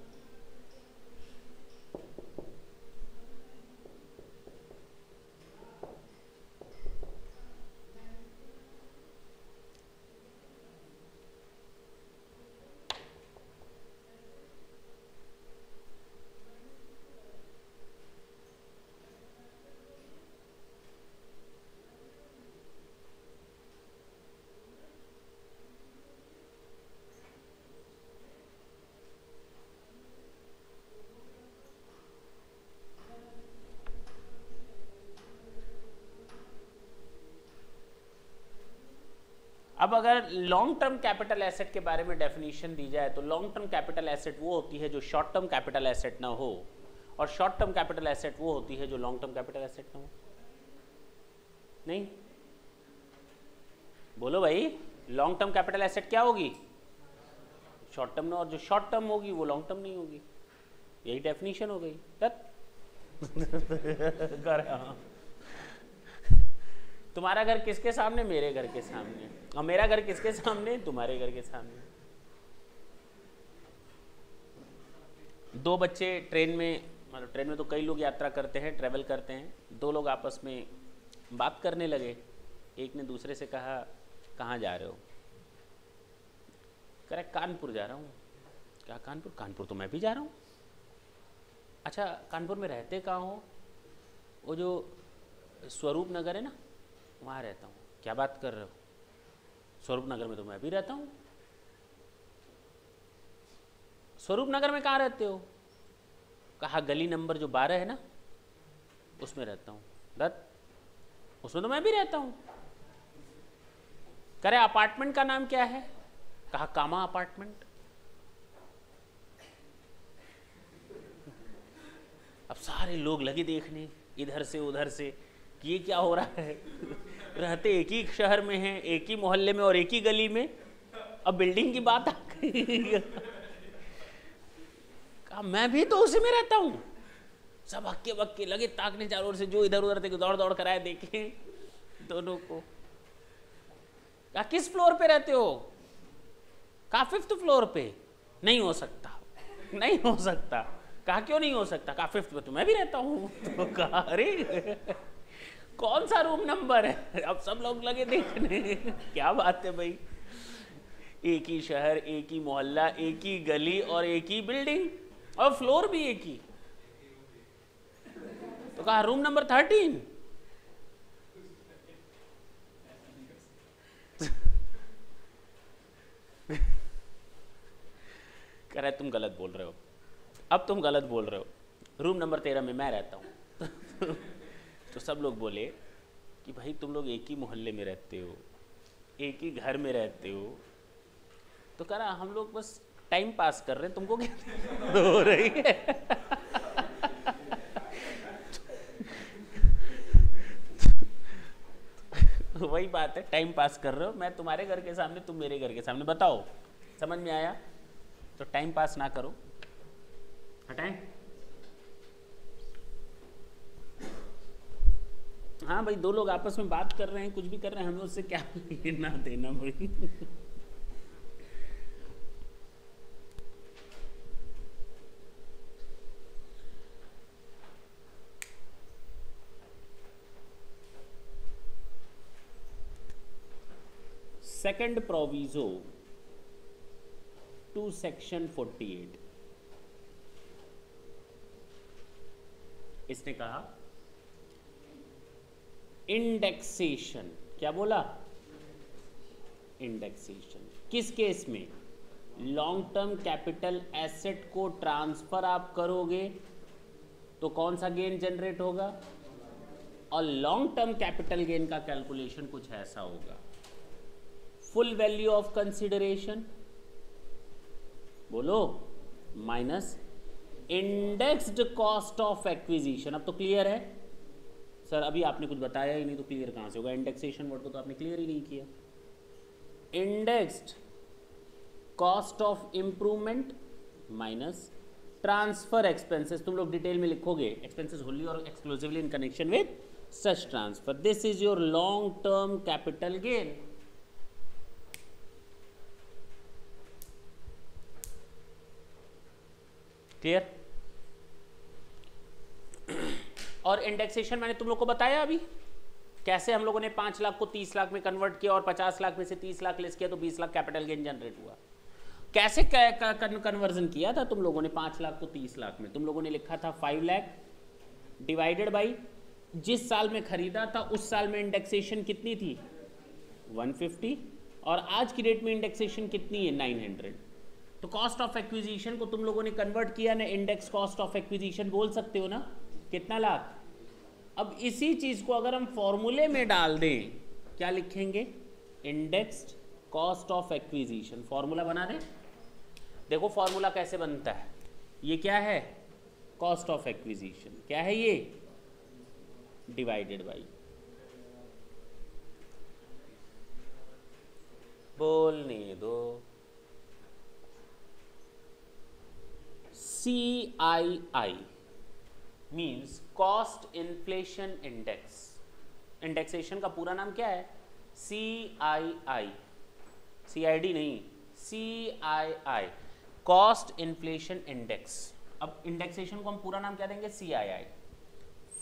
अब अगर लॉन्ग टर्म कैपिटल एसेट के बारे में डेफिनेशन दी जाए तो लॉन्ग टर्म कैपिटल एसेट वो होती है जो शॉर्ट टर्म कैपिटल एसेट ना हो, और शॉर्ट टर्म कैपिटल एसेट वो होती है जो लॉन्ग टर्म कैपिटल एसेट ना हो। नहीं बोलो भाई, लॉन्ग टर्म कैपिटल एसेट क्या होगी? शॉर्ट टर्म ना, और जो शॉर्ट टर्म होगी वो लॉन्ग टर्म नहीं होगी। यही डेफिनेशन हो गई। तुम्हारा घर किसके सामने? मेरे घर के सामने। और मेरा घर किसके सामने? तुम्हारे घर के सामने। दो बच्चे ट्रेन में, मतलब ट्रेन में तो कई लोग यात्रा करते हैं, ट्रेवल करते हैं। दो लोग आपस में बात करने लगे। एक ने दूसरे से कहा, कहाँ जा रहे हो? कह रहा कानपुर जा रहा हूँ। क्या कानपुर? कानपुर तो मैं भी जा रहा हूँ। अच्छा कानपुर में रहते कहाँ हो? वो जो स्वरूप नगर है ना, वहाँ रहता हूँ। क्या बात कर रहे हो? स्वरूप नगर में तो मैं भी रहता हूँ। स्वरूप नगर में कहाँ रहते हो? कहा गली नंबर जो 12 है ना, उसमें रहता हूँ। दत्त, उसमें तो मैं भी रहता हूँ। कह रहे अपार्टमेंट का नाम क्या है? कहा कामा अपार्टमेंट। अब सारे लोग लगे देखने इधर से उधर से कि ये क्या हो रहा है। रहते एक ही शहर में हैं, एक ही मोहल्ले में और एक ही गली में, अब बिल्डिंग की बात आ गई। कहा मैं भी तो उसी में रहता हूँ। सब हक्के बक्के लगे ताकने चारों ओर से, जो इधर उधर थे दौड़ दौड़ कराए देखे दोनों को। कहा किस फ्लोर पे रहते हो? कहा 5th फ्लोर पे। नहीं हो सकता, नहीं हो सकता। कहा क्यों नहीं हो सकता? कहा 5th पे तो मैं भी रहता हूँ। तो कहा अरे कौन सा रूम नंबर है? अब सब लोग लगे देखने। क्या बात है भाई, एक ही शहर, एक ही मोहल्ला, एक ही गली और एक ही बिल्डिंग, और फ्लोर भी एक ही। तो कहा रूम नंबर 13। कह रहा है तुम गलत बोल रहे हो, अब तुम गलत बोल रहे हो। रूम नंबर 13 में मैं रहता हूँ। तो सब लोग बोले कि भाई तुम लोग एक ही मोहल्ले में रहते हो, एक ही घर में रहते हो। तो कह रहा हम लोग बस टाइम पास कर रहे हैं, तुमको क्या हो रही है? वही बात है, टाइम पास कर रहे हो। मैं तुम्हारे घर के सामने, तुम मेरे घर के सामने। बताओ समझ में आया? तो टाइम पास ना करो। हटाएं? हाँ भाई, दो लोग आपस में बात कर रहे हैं, कुछ भी कर रहे हैं, हमें उससे क्या लेना देना भाई। सेकंड प्रोविजो टू सेक्शन 48, इसने कहा इंडेक्सेशन। क्या बोला? इंडेक्सेशन किस केस में? लॉन्ग टर्म कैपिटल एसेट को ट्रांसफर आप करोगे तो कौन सा गेन जनरेट होगा, और लॉन्ग टर्म कैपिटल गेन का कैलकुलेशन कुछ ऐसा होगा, फुल वैल्यू ऑफ कंसिडरेशन बोलो minus indexed cost of acquisition. अब तो क्लियर है सर? अभी आपने कुछ बताया ही नहीं तो क्लियर कहां से होगा? इंडेक्सेशन वर्ड को तो आपने क्लियर ही नहीं किया। Indexed cost of improvement minus transfer expenses. तुम लोग डिटेल में लिखोगे, एक्सपेंसेस होली और exclusively in connection with such transfer. This is your long term capital gain. Clear? और इंडेक्सेशन मैंने तुम लोग को बताया अभी कैसे हम लोगों ने 5 लाख को 30 लाख में कन्वर्ट किया और 50 लाख में से 30 लाख लेस किया तो 20 लाख कैपिटल गेन जनरेट हुआ। कैसे कन्वर्जन किया था तुम लोगों ने 5 लाख को 30 लाख में? तुम लोगों ने लिखा था 5 लाख डिवाइडेड बाई जिस साल में खरीदा था उस साल में इंडेक्सेशन कितनी थी 150 और आज की डेट में इंडेक्सेशन कितनी है 900। तो कॉस्ट ऑफ एक्विजिशन को तुम लोगों ने कन्वर्ट किया ना, इंडेक्स कॉस्ट ऑफ एक्विजिशन बोल सकते हो ना, कितना लाख। अब इसी चीज को अगर हम फॉर्मूले में डाल दें, क्या लिखेंगे? Indexed cost of acquisition. Formula बना दें, देखो फॉर्मूला कैसे बनता है। ये क्या है? Cost of acquisition. क्या है ये? डिवाइडेड बाई, बोलने दो, CII means cost inflation index. Indexation का पूरा नाम क्या है? CII, CID नहीं, CII, कॉस्ट इन्फ्लेशन इंडेक्स। अब इंडेक्सेशन को हम पूरा नाम क्या देंगे? CII।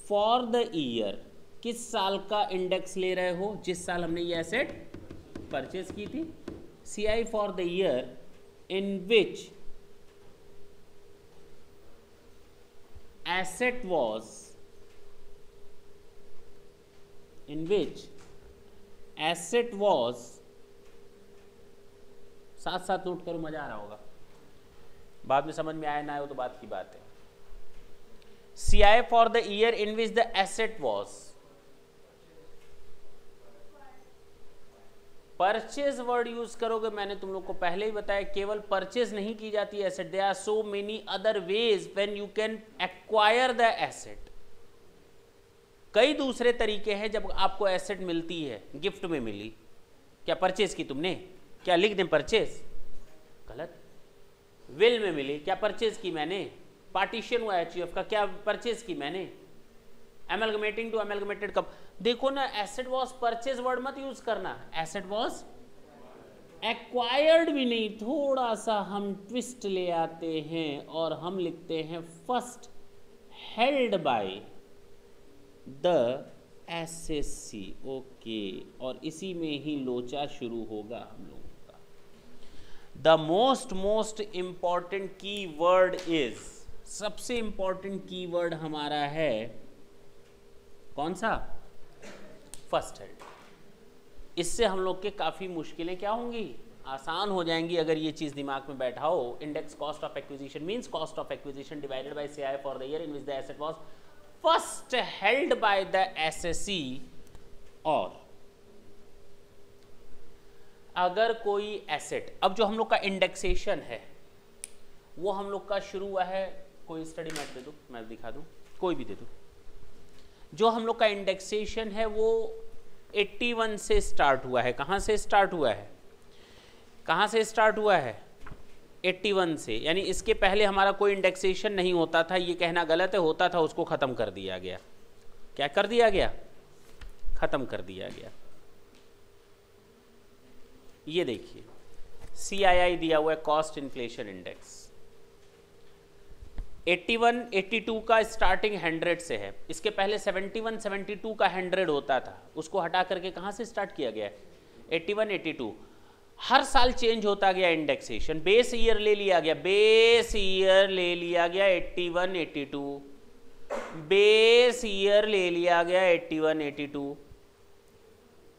फॉर द ईयर, किस साल का इंडेक्स ले रहे हो? जिस साल हमने ये एसेट परचेज की थी। CI for the year in which asset was, in which asset was, साथ साथ नोट करो, मजा आ रहा होगा, बाद में समझ में आए ना आए तो बात की बात है। CI for the year in which the asset was, purchase word use करोगे, मैंने तुम लोग को पहले ही बताया केवल परचेज नहीं की जाती है asset, there are so many other ways when you can acquire the asset. कई दूसरे तरीके हैं जब आपको एसेट मिलती है, गिफ्ट में मिली, क्या परचेज की तुमने? क्या लिख दें परचेज? गलत। विल में मिली, क्या परचेज की मैंने? पार्टीशन हुआ HUF का, क्या परचेज की मैंने? एमलगमेटिंग टू एमलगमेटेड कब? देखो ना, एसेट वॉज परचेज वर्ड मत यूज करना, एसेट वॉज एक्वायर्ड भी नहीं, थोड़ा सा हम ट्विस्ट ले आते हैं और हम लिखते हैं first held by the SSC। Okay, और इसी में ही लोचा शुरू होगा हम लोगों का। द मोस्ट इंपॉर्टेंट की वर्ड इज, सबसे इंपॉर्टेंट की वर्ड हमारा है कौन सा? First held. इससे हम लोग के काफ़ी मुश्किलें क्या होंगी? आसान हो जाएंगी अगर ये चीज़ दिमाग में बैठाओ। Index cost of acquisition means cost of acquisition divided by CI for the year in which the asset was first held by the SSC। और अगर कोई एसेट, अब जो हम लोग का इंडेक्सेशन है वो हम लोग का शुरू हुआ है, कोई स्टडी मैट दे दो, मैं दिखा दूं, कोई भी दे दो। जो हम लोग का इंडेक्सेशन है वो 81 से स्टार्ट हुआ है। कहाँ से स्टार्ट हुआ है? कहाँ से स्टार्ट हुआ है? 81 से, यानी इसके पहले हमारा कोई इंडेक्सेशन नहीं होता था, ये कहना गलत है, होता था, उसको ख़त्म कर दिया गया। क्या कर दिया गया? ख़त्म कर दिया गया। ये देखिए CII दिया हुआ है, कॉस्ट इन्फ्लेशन इंडेक्स। 81, 82 का स्टार्टिंग 100 से है, इसके पहले 71, 72 का 100 होता था, उसको हटा करके कहाँ से स्टार्ट किया गया? 81, 82। हर साल चेंज होता गया इंडेक्सेशन, बेस ईयर ले लिया गया, बेस ईयर ले लिया गया 81, 82, बेस ईयर ले लिया गया 81, 82।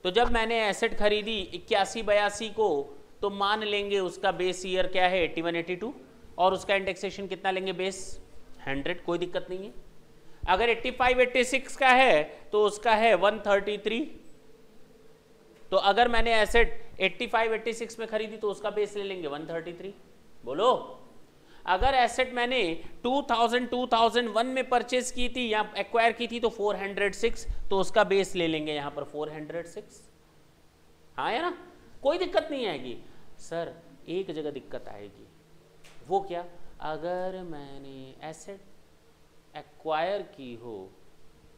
तो जब मैंने एसेट खरीदी 81-82 को, तो मान लेंगे उसका बेस ईयर क्या है 81, 82, और उसका इंडेक्सेशन कितना लेंगे? बेस 100, कोई दिक्कत नहीं है। अगर 85-86 का है तो उसका है 133। तो अगर मैंने एसेट 85-86 में खरीदी तो उसका बेस ले लेंगे 133। बोलो, अगर एसेट मैंने 2001 में परचेज की थी या एक्वायर की थी तो 406, तो उसका बेस ले लेंगे यहाँ पर 406। हाँ या ना? कोई दिक्कत नहीं आएगी। सर एक जगह दिक्कत आएगी, वो क्या? अगर मैंने एसेट एक्वायर की हो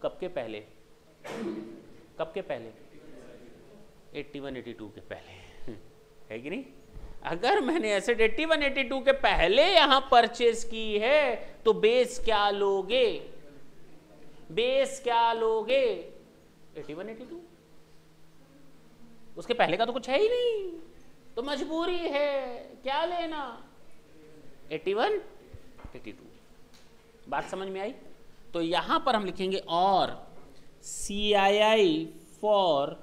कब के पहले? कब के पहले? 81-82 के पहले है कि नहीं? अगर मैंने एसेट 81 82 के पहले यहां परचेज की है तो बेस क्या लोगे? बेस क्या लोगे? 81 82। उसके पहले का तो कुछ है ही नहीं, तो मजबूरी है क्या लेना? 81 82। बात समझ में आई? तो यहां पर हम लिखेंगे और CII फॉर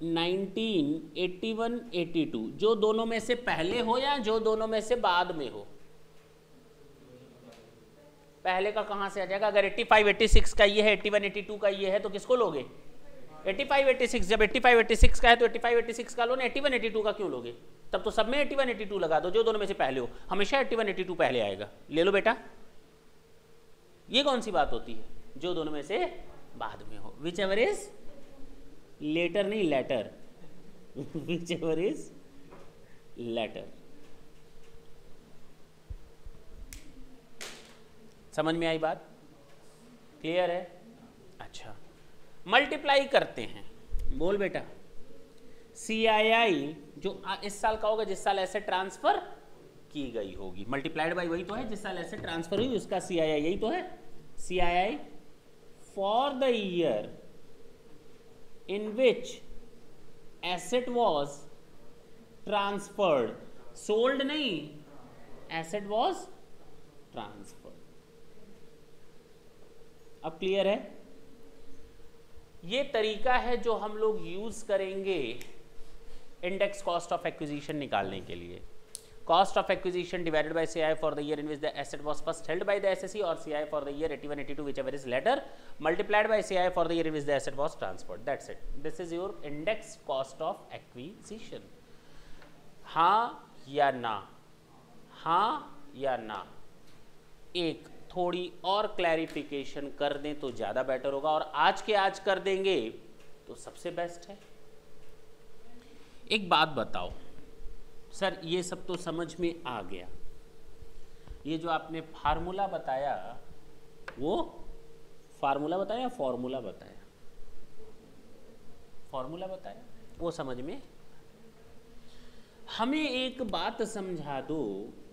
1981 82, जो दोनों में से पहले हो या जो दोनों में से बाद में हो। पहले का कहां से आ जाएगा? अगर 85 86 का ये है, 81 82 का ये है, तो किसको लोगे? 85 86। जब 85 86 का है तो 85 86 का लो ना, 81 82 का क्यों लोगे? तब तो सब में 81 82 लगा दो, जो दोनों में से पहले हो। हमेशा 81 82 पहले आएगा। ले लो बेटा, ये कौन सी बात होती है? जो दोनों में से बाद में हो। विच एवर इज लेटर, नहीं later, whichever is later. समझ में आई बात? क्लियर है? अच्छा, मल्टीप्लाई करते हैं। बोल बेटा, CII जो इस साल का होगा जिस साल एसेट ट्रांसफर की गई होगी, मल्टीप्लाइड बाई वही तो है जिस साल एसेट ट्रांसफर हुई उसका CII, यही तो है। CII for the year in which asset was transferred, sold नहीं, एसेट वॉज ट्रांसफर्ड। अब क्लियर है? ये तरीका है जो हम लोग यूज करेंगे इंडेक्स कॉस्ट ऑफ एक्विजिशन निकालने के लिए। Cost of acquisition divided by CII for the year in which the asset was first held by the SSE और CII for the year 81 82 whichever is later multiplied by CII for the year in which the asset was transferred. That's it. This is your index cost of acquisition. हाँ या ना? हाँ या ना? एक थोड़ी और क्लैरिफिकेशन कर दें तो ज़्यादा बेटर होगा, और आज के आज कर देंगे तो सबसे बेस्ट है। एक बात बताओ सर, ये सब तो समझ में आ गया, ये जो आपने फार्मूला बताया, वो फार्मूला बताया, फॉर्मूला बताया, फॉर्मूला बताया, वो समझ में। हमें एक बात समझा दो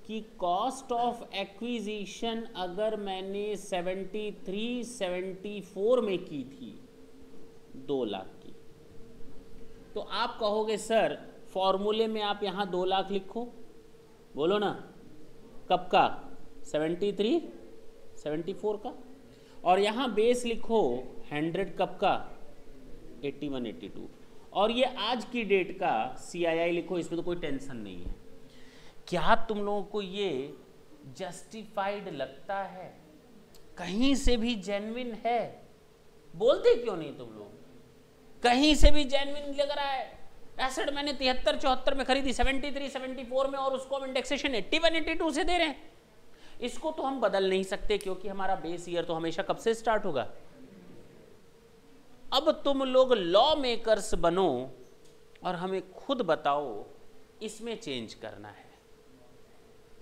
कि कॉस्ट ऑफ एक्विजिशन अगर मैंने 73 74 में की थी 2 लाख की, तो आप कहोगे सर फॉर्मूले में आप यहां 2 लाख लिखो। बोलो ना, कब का? 73 74 का। और यहां बेस लिखो 100 कब का? 81 82। और ये आज की डेट का CII लिखो, इसमें तो कोई टेंशन नहीं है। क्या तुम लोगों को ये जस्टिफाइड लगता है? कहीं से भी जेन्युइन है? बोलते क्यों नहीं तुम लोग? कहीं से भी जेन्युइन लग रहा है? एसेट मैंने 73 74 में खरीदी, 73 74 में, और उसको हम इंडेक्सेशन 81 82 से दे रहे हैं। इसको तो हम बदल नहीं सकते क्योंकि हमारा बेस ईयर तो हमेशा कब से स्टार्ट होगा? अब तुम लोग लॉ मेकर्स बनो और हमें खुद बताओ इसमें चेंज करना है।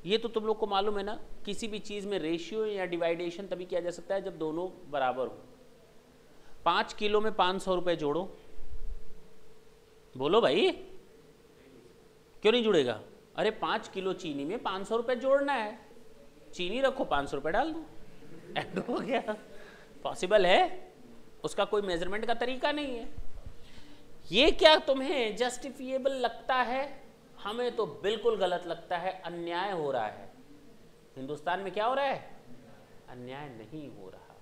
ये तो तुम लोग को मालूम है ना, किसी भी चीज में रेशियो या डिवाइडेशन तभी किया जा सकता है जब दोनों बराबर हो। 5 किलो में 500 रुपए जोड़ो। बोलो भाई, क्यों नहीं जुड़ेगा? अरे 5 किलो चीनी में 500 रुपए जोड़ना है, चीनी रखो 500 रुपए डाल दो, ऐड हो गया। पॉसिबल है? उसका कोई मेजरमेंट का तरीका नहीं है। ये क्या तुम्हें जस्टिफिएबल लगता है? हमें तो बिल्कुल गलत लगता है, अन्याय हो रहा है। हिंदुस्तान में क्या हो रहा है? अन्याय नहीं हो रहा।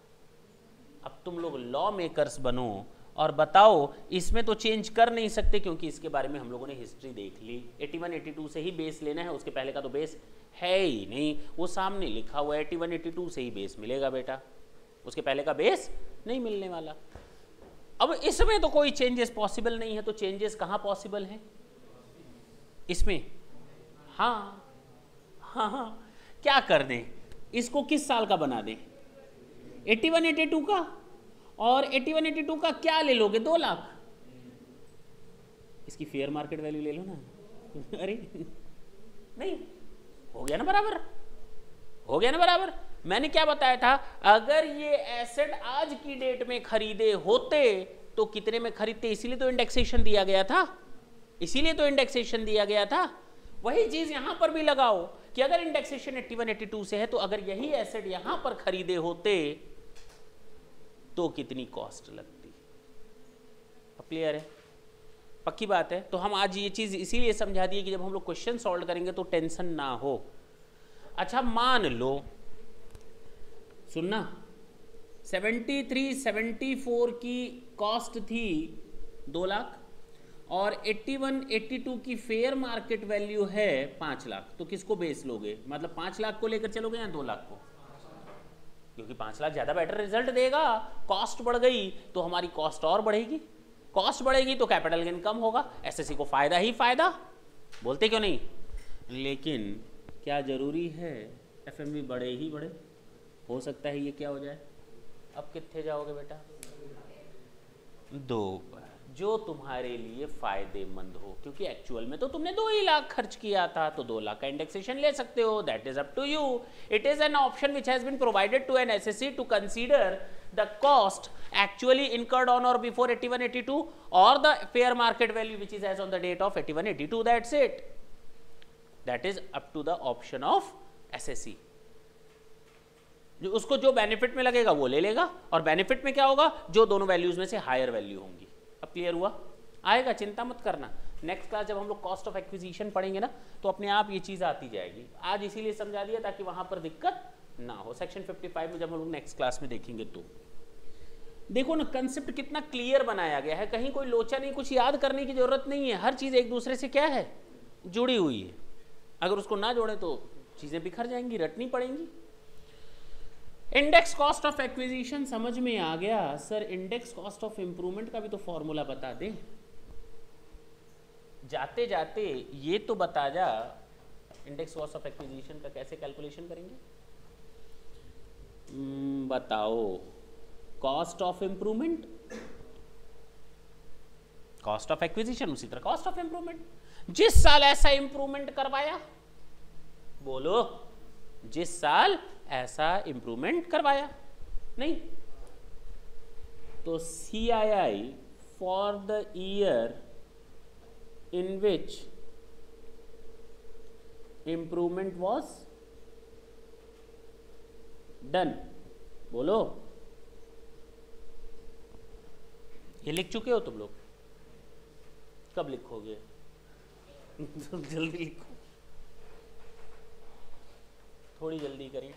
अब तुम लोग लॉ मेकर्स बनो और बताओ इसमें तो चेंज कर नहीं सकते क्योंकि इसके बारे में हम लोगों ने हिस्ट्री देख ली। 81 82 से ही बेस लेना है, उसके पहले का तो बेस है ही नहीं, वो सामने लिखा हुआ है 81 82 से ही बेस मिलेगा बेटा, उसके पहले का बेस नहीं मिलने वाला। अब इसमें तो कोई चेंजेस पॉसिबल नहीं है, तो चेंजेस कहाँ पॉसिबल हैं? इसमें। हाँ हाँ हाँ, क्या कर दें? इसको किस साल का बना दें? 81 82 का। और 81 82 का क्या ले लोगे? 2 लाख। इसकी फेयर मार्केट वैल्यू ले लो ना। अरे नहीं, हो गया ना बराबर? हो गया ना बराबर? मैंने क्या बताया था? अगर ये एसेट आज की डेट में खरीदे होते तो कितने में खरीदते? इसीलिए तो इंडेक्सेशन दिया गया था, इसीलिए तो इंडेक्सेशन दिया गया था। वही चीज यहां पर भी लगाओ कि अगर इंडेक्सेशन 81 82 से है तो अगर यही एसेट यहां पर खरीदे होते तो कितनी कॉस्ट लगती। अब क्लियर है, पक्की बात है। तो हम आज ये चीज इसीलिए समझा दिए कि जब हम लोग क्वेश्चन सॉल्व करेंगे तो टेंशन ना हो। अच्छा मान लो, सुनना, 73 74 की कॉस्ट थी 2 लाख और 81 82 की फेयर मार्केट वैल्यू है 5 लाख, तो किसको बेस लोगे? मतलब 5 लाख को लेकर चलोगे या 2 लाख को? क्योंकि 5 लाख ज्यादा बेटर रिजल्ट देगा। कॉस्ट बढ़ गई तो हमारी कॉस्ट और बढ़ेगी, कॉस्ट बढ़ेगी तो कैपिटल गेन कम होगा, एसएससी को फायदा ही फायदा, बोलते क्यों नहीं? लेकिन क्या जरूरी है एफएमवी बढ़े ही बढ़े? हो सकता है ये क्या हो जाए। अब कितने जाओगे बेटा? 2 पर, जो तुम्हारे लिए फायदेमंद हो, क्योंकि एक्चुअल में तो तुमने 2 ही लाख खर्च किया था, तो 2 लाख का इंडेक्सेशन ले सकते हो, that is up to you. It is an option which has been provided to an SSC to consider the cost actually incurred on or before 81 82 or the fair market value which is as on the date of 81 82, that's it. That is up to the option of SSC. जो उसको जो बेनिफिट में लगेगा वो ले लेगा, और बेनिफिट में क्या होगा? जो दोनों वैल्यूज में से हायर वैल्यू होंगी। अब क्लियर हुआ? आएगा, चिंता मत करना। नेक्स्ट क्लास जब हम लोग कॉस्ट ऑफ एक्विजिशन पढ़ेंगे ना तो अपने आप ये चीज आती जाएगी। आज इसीलिए समझा दिया ताकि वहां पर दिक्कत ना हो। सेक्शन 55 में जब हम लोग नेक्स्ट क्लास में देखेंगे तो देखो ना, कंसेप्ट कितना क्लियर बनाया गया है, कहीं कोई लोचा नहीं, कुछ याद करने की जरूरत नहीं है। हर चीज एक दूसरे से क्या है, जुड़ी हुई है। अगर उसको ना जोड़े तो चीजें बिखर जाएंगी, रटनी पड़ेंगी। इंडेक्स कॉस्ट ऑफ एक्विजिशन समझ में आ गया। Sir index cost of improvement का भी तो फॉर्मूला बता दे। जाते जाते ये तो बता जा, इंडेक्स कॉस्ट ऑफ एक्विजिशन का कैसे कैलकुलेशन करेंगे? बताओ। Cost of improvement, cost of acquisition, उसी तरह कॉस्ट ऑफ इंप्रूवमेंट। जिस साल ऐसा इंप्रूवमेंट करवाया, बोलो, जिस साल ऐसा इंप्रूवमेंट करवाया, नहीं तो CII for the year in which improvement was done, बोलो। ये लिख चुके हो तुम लोग? कब लिखोगे? जल्दी लिखो, थोड़ी जल्दी करें।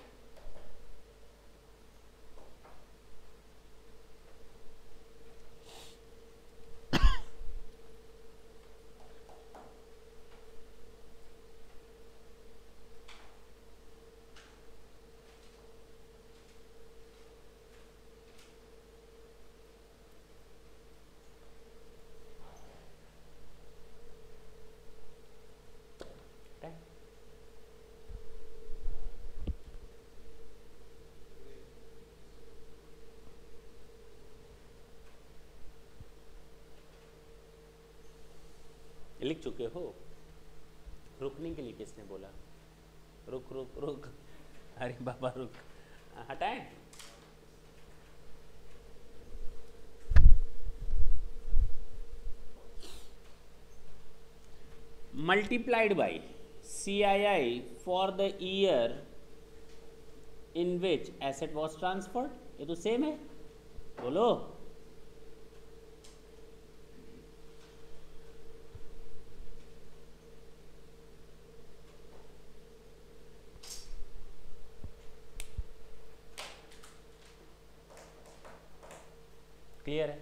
लिख चुके हो? रुकने के लिए किसने बोला? रुक रुक रुक, अरे बाबा रुक, हटाएं। Multiplied by CII for the year in which asset was transferred, ये तो सेम है, बोलो। क्लियर है?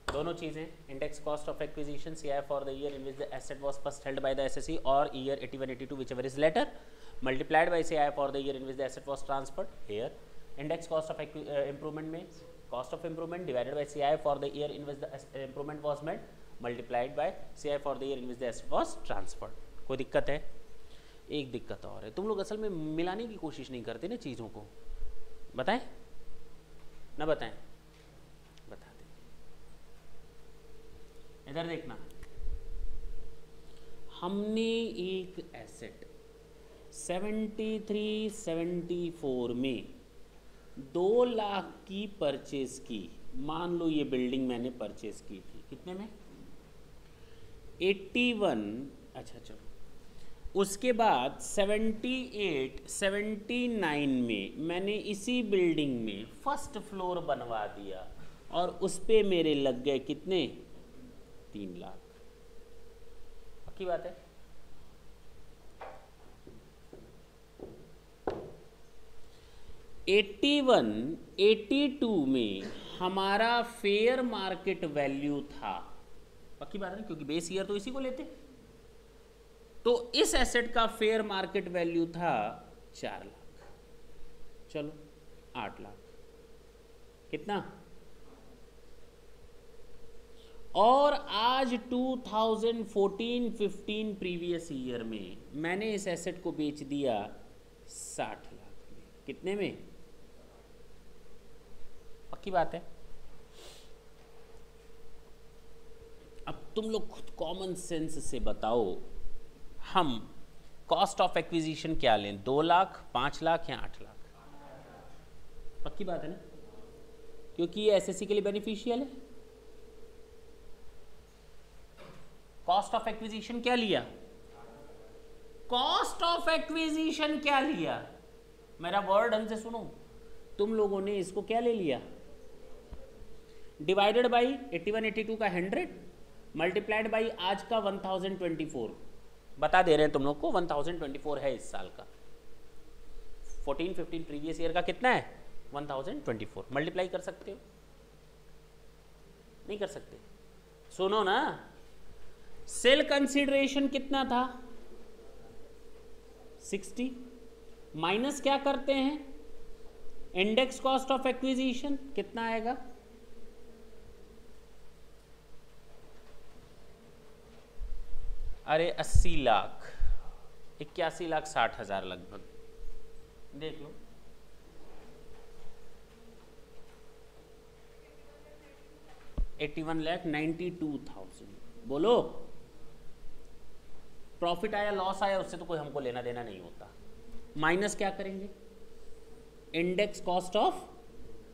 दोनों चीजें, index cost of acquisition CII for the year in which the asset was first held by the SSC और year 81 82 whichever is later, multiplied by CII for the year in which the asset was transferred here. Index cost of improvement में cost of improvement divided by CII for the year in which the improvement was made, multiplied by CII for the year in which the asset was transferred. कोई दिक्कत है? एक दिक्कत और है, तुम लोग असल में मिलाने की कोशिश नहीं करते ना चीज़ों को। बताएं ना बताएं? बता दें। इधर देखना, हमने एक एसेट 73 74 में 2 लाख की परचेज की। मान लो ये बिल्डिंग मैंने परचेज की थी, कितने में? 81, अच्छा चलो उसके बाद 78 79 में मैंने इसी बिल्डिंग में फर्स्ट फ्लोर बनवा दिया और उस पे मेरे लग गए कितने 3 लाख। पक्की बात है। '81 '82 में हमारा फेयर मार्केट वैल्यू था। पक्की बात है, क्योंकि बेस ईयर तो इसी को लेते। तो इस एसेट का फेयर मार्केट वैल्यू था 4 लाख। चलो 8 लाख कितना। और आज 2014-15 प्रीवियस ईयर में मैंने इस एसेट को बेच दिया 60 लाख में। कितने में? पक्की बात है। अब तुम लोग खुद कॉमन सेंस से बताओ, हम कॉस्ट ऑफ एक्विजिशन क्या लें, 2 लाख 5 लाख या 8 लाख? पक्की बात है ना, क्योंकि ये एसएससी के लिए बेनिफिशियल है। कॉस्ट ऑफ एक्विजिशन क्या लिया? कॉस्ट ऑफ एक्विजिशन क्या लिया? मेरा वर्ड ढंग से सुनो। तुम लोगों ने इसको क्या ले लिया? डिवाइडेड बाई 81 82 का 100 मल्टीप्लाइड बाई आज का 1024। बता दे रहे हैं तुम लोग को 1024 है इस साल का। 14-15 प्रीवियस ईयर का कितना है? 1024। मल्टीप्लाई कर सकते हो? नहीं कर सकते। सुनो ना, सेल कंसीडरेशन कितना था? 60 माइनस क्या करते हैं? इंडेक्स कॉस्ट ऑफ एक्विजिशन कितना आएगा? अरे 80 लाख 81,60,000 लगभग। देख लो, $81,92,000। बोलो, प्रॉफिट आया लॉस आया उससे तो कोई हमको लेना देना नहीं होता। माइनस क्या करेंगे? इंडेक्स कॉस्ट ऑफ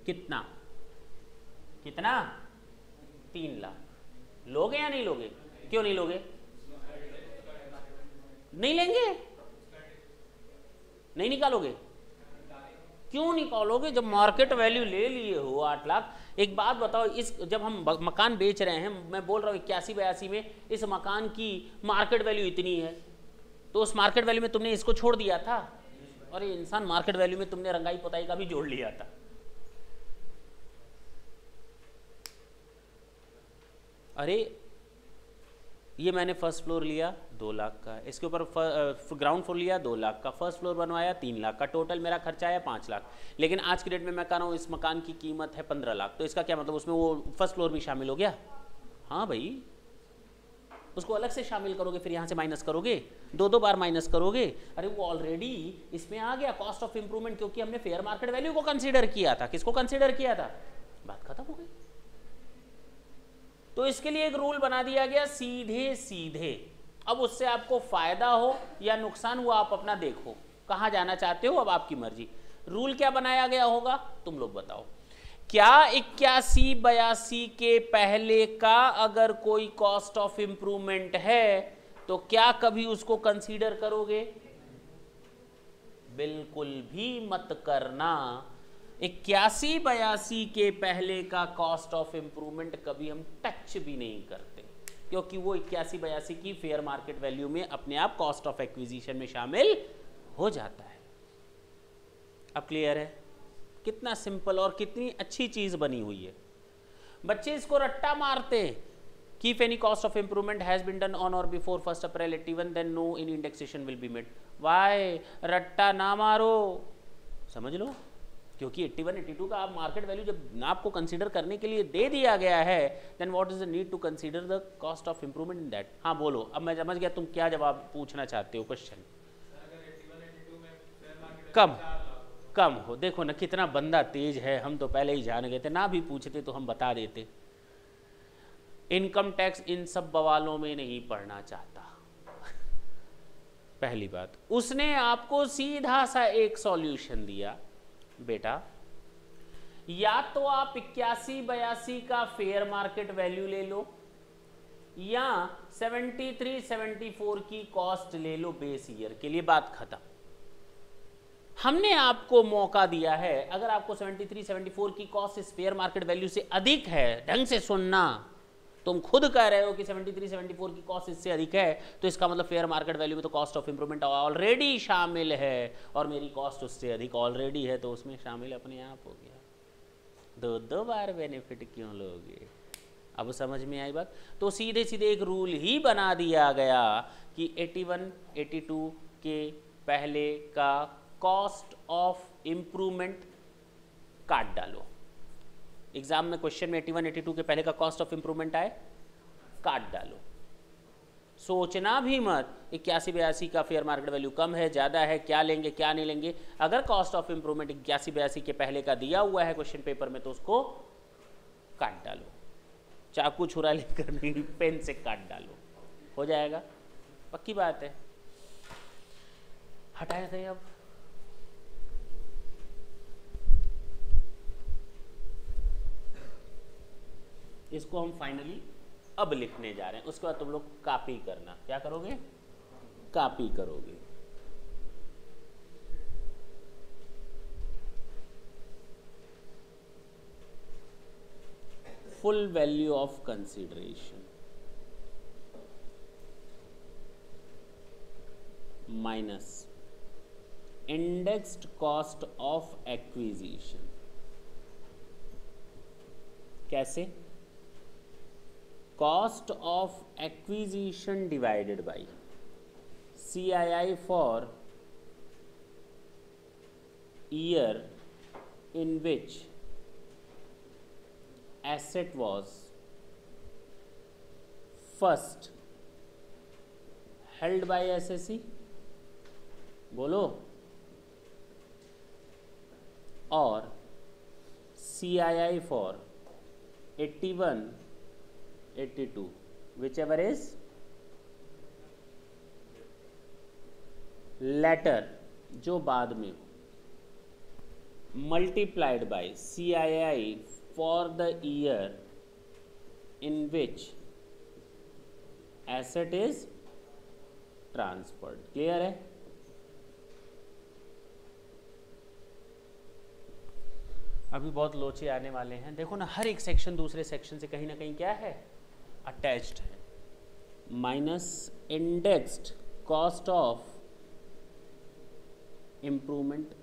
कितना 3 लाख। लोगे या नहीं लोगे? क्यों नहीं लोगे? नहीं लेंगे? नहीं निकालोगे? क्यों निकालोगे जब मार्केट वैल्यू ले लिए हो 8 लाख? एक बात बताओ, इस जब हम मकान बेच रहे हैं, मैं बोल रहा हूँ 81-82 में इस मकान की मार्केट वैल्यू इतनी है, तो उस मार्केट वैल्यू में तुमने इसको छोड़ दिया था। और ये इंसान मार्केट वैल्यू में तुमने रंगाई पुताई का भी जोड़ लिया था। अरे ये मैंने फर्स्ट फ्लोर लिया 2 लाख का, इसके ऊपर ग्राउंड फ्लोर लिया 2 लाख का, फर्स्ट फ्लोर बनवाया 3 लाख का, टोटल मेरा खर्चा आया 5 लाख। लेकिन आज की डेट में मैं कह रहा हूँ इस मकान की कीमत है 15 लाख। तो इसका क्या मतलब? उसमें वो फर्स्ट फ्लोर भी शामिल हो गया? हाँ भाई, उसको अलग से शामिल करोगे, फिर यहाँ से माइनस करोगे, 2 बार माइनस करोगे। अरे वो ऑलरेडी इसमें आ गया कॉस्ट ऑफ इंप्रूवमेंट, क्योंकि हमने फेयर मार्केट वैल्यू को कंसीडर किया था। किसको कंसीडर किया था? बात खत्म हो गई। तो इसके लिए एक रूल बना दिया गया, सीधे सीधे। अब उससे आपको फायदा हो या नुकसान वो आप अपना देखो, कहाँ जाना चाहते हो, अब आपकी मर्जी। रूल क्या बनाया गया होगा तुम लोग बताओ। क्या 81-82 के पहले का अगर कोई कॉस्ट ऑफ इंप्रूवमेंट है तो क्या कभी उसको कंसीडर करोगे? बिल्कुल भी मत करना। 81-82 के पहले का कॉस्ट ऑफ इंप्रूवमेंट कभी हम टच भी नहीं करते, क्योंकि वो 81-82 की फेयर मार्केट वैल्यू में अपने आप कॉस्ट ऑफ एक्विजिशन में शामिल हो जाता है। अब क्लियर है? कितना सिंपल और कितनी अच्छी चीज बनी हुई है। बच्चे इसको रट्टा मारते कि if any cost of improvement has been done on or before 1st April 81 then no any indexation will be made। Why? रट्टा ना मारो, समझ लो। क्योंकि 81-82 का आप मार्केट वैल्यू जब आपको कंसीडर करने के लिए दे दिया गया है, then what is the need to consider the cost of improvement in that. हाँ बोलो, अब मैं समझ गया तुम क्या जवाब पूछना चाहते हो। क्वेश्चन कम हो। देखो ना कितना बंदा तेज है, हम तो पहले ही जान गए थे, ना भी पूछते तो हम बता देते। इनकम टैक्स इन सब बवालों में नहीं पढ़ना चाहता। पहली बात, उसने आपको सीधा सा एक सॉल्यूशन दिया, बेटा या तो आप 81-82 का फेयर मार्केट वैल्यू ले लो, या 73 74 की कॉस्ट ले लो बेस ईयर के लिए, बात खत्म। हमने आपको मौका दिया है, अगर आपको 73 74 की कॉस्ट इस फेयर मार्केट वैल्यू से अधिक है, ढंग से सुनना, तुम खुद कह रहे हो कि 73 74 की कॉस्ट इससे अधिक है, तो इसका मतलब फेयर मार्केट वैल्यू में तो कॉस्ट ऑफ इंप्रूवमेंट ऑलरेडी शामिल है, और मेरी कॉस्ट उससे अधिक ऑलरेडी है, तो उसमें शामिल अपने आप हो गया। दो दो बार बेनिफिट क्यों लोगे? अब समझ में आई बात? तो सीधे सीधे एक रूल ही बना दिया गया कि 81 82 के पहले का कॉस्ट ऑफ इंप्रूवमेंट काट डालो। एग्जाम में क्वेश्चन में 81 82 के पहले का कॉस्ट ऑफ इंप्रूवमेंट आए, काट डालो। सोचना भी मत 81 82 का फेयर मार्केट वैल्यू कम है ज़्यादा है, क्या लेंगे क्या नहीं लेंगे। अगर कॉस्ट ऑफ इंप्रूवमेंट 81 82 के पहले का दिया हुआ है क्वेश्चन पेपर में, तो उसको काट डालो। चाकू छुरा लेकर नहीं, पेन से काट डालो, हो जाएगा, पक्की बात है। हटाए थे अब। इसको हम फाइनली अब लिखने जा रहे हैं, उसके बाद तुम लोग कॉपी करना। क्या करोगे? कॉपी करोगे। Full value of consideration minus indexed cost of acquisition. कैसे? Cost of acquisition divided by CII for year in which asset was first held by SSE, बोलो, और CII for 81 82 whichever is latter, जो बाद में हो, multiplied by CII for the year in which asset is transferred। Clear है? अभी बहुत लोचे आने वाले हैं। देखो ना, हर एक सेक्शन दूसरे सेक्शन से कहीं ना कहीं क्या है, अटैच्ड है। Minus indexed cost of improvement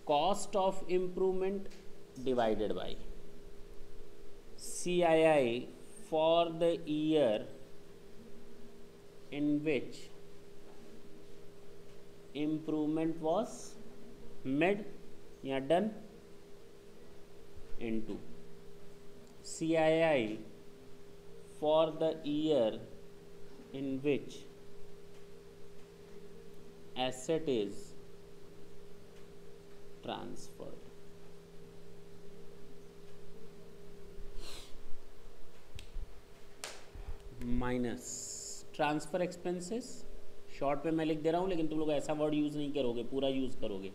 cost of improvement divided by CII for the year in which improvement was made या done into CII for the year in which asset is transferred। Minus transfer expenses, short में मैं लिख दे रहा हूँ लेकिन तुम लोग ऐसा वर्ड यूज नहीं करोगे, पूरा यूज करोगे।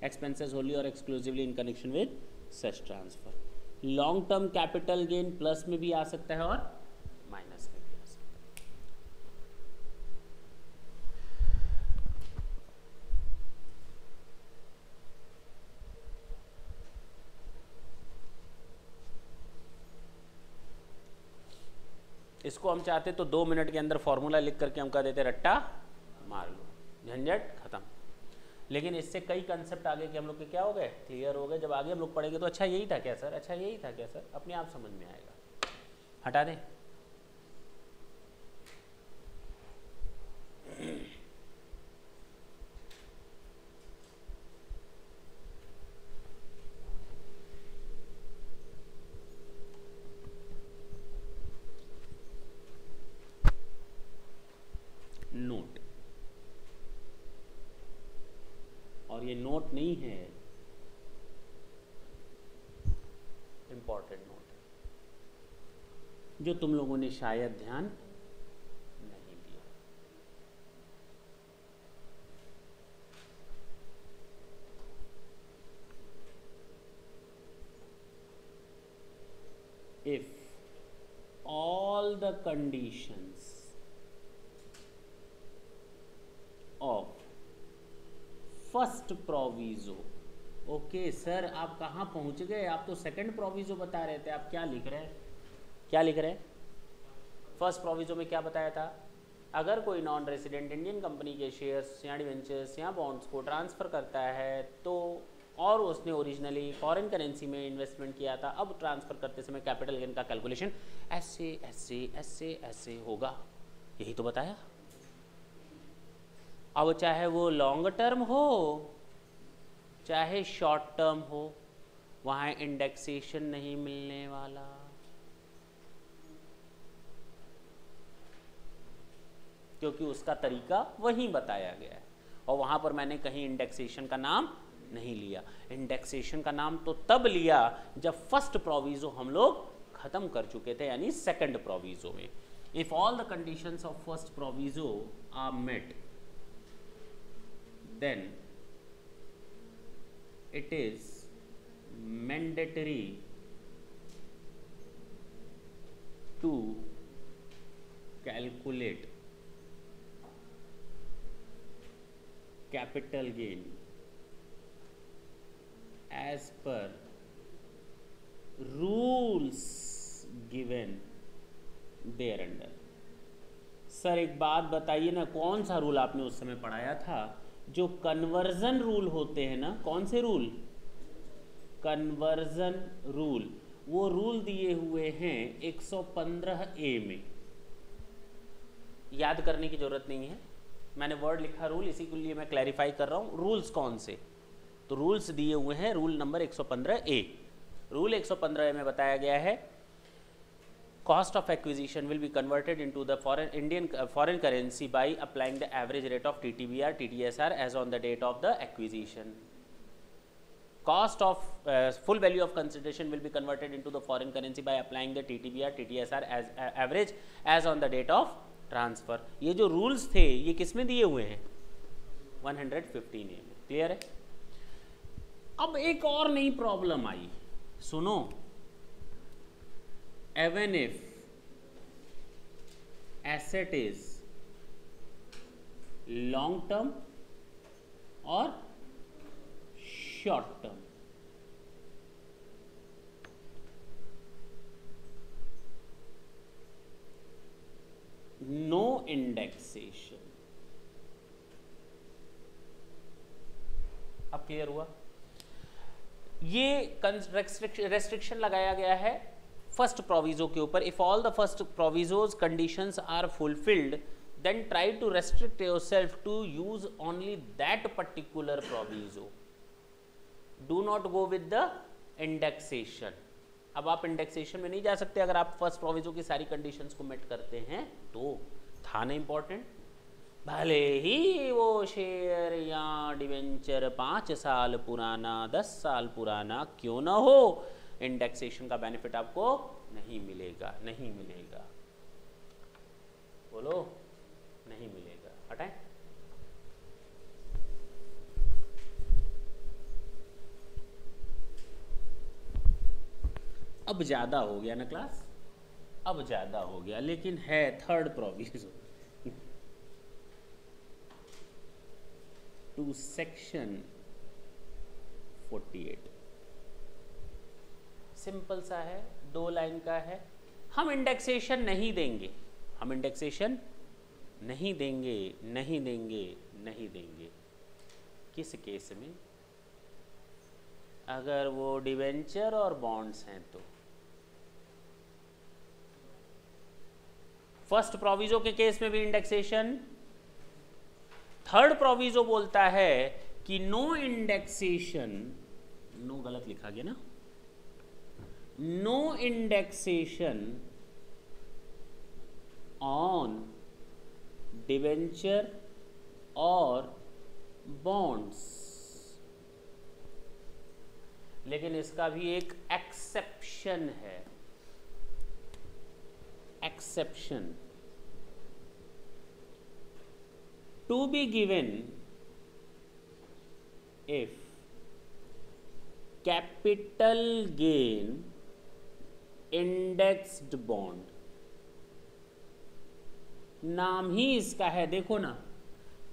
एक्सपेंसेस होली और exclusively in connection with such transfer. Long term capital gain plus में भी आ सकता है और माइनस में भी आ सकता है। इसको हम चाहते तो 2 मिनट के अंदर फॉर्मूला लिख करके हम कह देते रट्टा मार लो, झंझट खत्म। लेकिन इससे कई कंसेप्ट आगे के हम लोग के क्या हो गए, क्लियर हो गए। जब आगे हम लोग पढ़ेंगे तो अच्छा यही था क्या सर, अच्छा यही था क्या सर, अपने आप समझ में आएगा। हटा दें। नोट, और ये नोट नहीं है, इंपॉर्टेंट नोट है, जो तुम लोगों ने शायद ध्यान नहीं दिया। the conditions of first proviso. Okay sir, आप कहाँ पहुँच गए? आप तो सेकंड प्रोविजो बता रहे थे, आप क्या लिख रहे हैं? क्या लिख रहे हैं? फर्स्ट प्रोविजो में क्या बताया था? अगर कोई नॉन रेसिडेंट इंडियन कंपनी के शेयर्स या डिवेंचर्स या बॉन्ड्स को ट्रांसफ़र करता है तो, और उसने ओरिजिनली फॉरेन करेंसी में इन्वेस्टमेंट किया था, अब ट्रांसफ़र करते समय कैपिटल गेन का कैलकुलेशन ऐसे ऐसे ऐसे ऐसे होगा, यही तो बताया। अब चाहे वो लॉन्ग टर्म हो चाहे शॉर्ट टर्म हो, वहाँ इंडेक्सेशन नहीं मिलने वाला। क्योंकि उसका तरीका वहीं बताया गया है, और वहाँ पर मैंने कहीं इंडेक्सेशन का नाम नहीं लिया। इंडेक्सेशन का नाम तो तब लिया जब फर्स्ट प्रोविजो हम लोग खत्म कर चुके थे, यानी सेकंड प्रोविजो में। If all the conditions of first proviso are met, then it is mandatory to calculate capital gain as per rules given thereunder. Sir एक बात बताइए ना, कौन सा रूल आपने उस समय पढ़ाया था? जो कन्वर्जन रूल होते हैं ना, कौन से रूल? Conversion rule. वो रूल दिए हुए हैं 115A में। याद करने की जरूरत नहीं है, मैंने वर्ड लिखा रूल, इसी के लिए मैं क्लैरिफाई कर रहा हूँ। रूल्स कौन से? तो रूल्स दिए हुए हैं, rule number 115A। Rule 115A में बताया गया है, cost of acquisition will be converted into the foreign currency by applying the average rate of TTBR TTSR as on the date of the acquisition. Cost of full value of consideration will be converted into the foreign currency by applying the TTBR TTSR as average as on the date of transfer. ये जो rules थे ये किस में दिए हुए हैं? 115A में। क्लियर है? अब एक और नई प्रॉब्लम आई, सुनो। Even if asset is long term or short term, no indexation। अब क्लियर हुआ? ये रेस्ट्रिक्शन लगाया गया है फर्स्ट प्रोविजो के ऊपर। If all the first provisos conditions are fulfilled then try to restrict yourself to use only that particular proviso, do not go with the indexation. अब आप इंडेक्सेशन में नहीं जा सकते अगर आप फर्स्ट प्रोविजो की सारी कंडीशंस को मेट करते हैं तो। था ना इंपॉर्टेंट? भले ही वो शेयर या डिवेंचर 5 साल पुराना 10 साल पुराना क्यों ना हो, इंडेक्सेशन का बेनिफिट आपको नहीं मिलेगा, नहीं मिलेगा। बोलो, नहीं मिलेगा। हटाएं। अब ज्यादा हो गया ना क्लास, अब ज्यादा हो गया, लेकिन है third provision to section 48। Simple सा है, 2 लाइन का है। हम इंडेक्सेशन नहीं देंगे, हम इंडेक्सेशन नहीं देंगे, नहीं देंगे, नहीं देंगे। किस केस में? अगर वो डिवेंचर और बॉन्ड्स हैं तो। फर्स्ट प्रोविजो के केस में भी इंडेक्सेशन। थर्ड प्रोविजो बोलता है कि नो इंडेक्सेशन, नो गलत लिखा गया ना, नो इंडेक्सेशन ऑन डिवेंचर और बॉन्ड्स। लेकिन इसका भी एक एक्सेप्शन है, exception to be given if capital gain indexed bond नाम ही इसका है, देखो ना,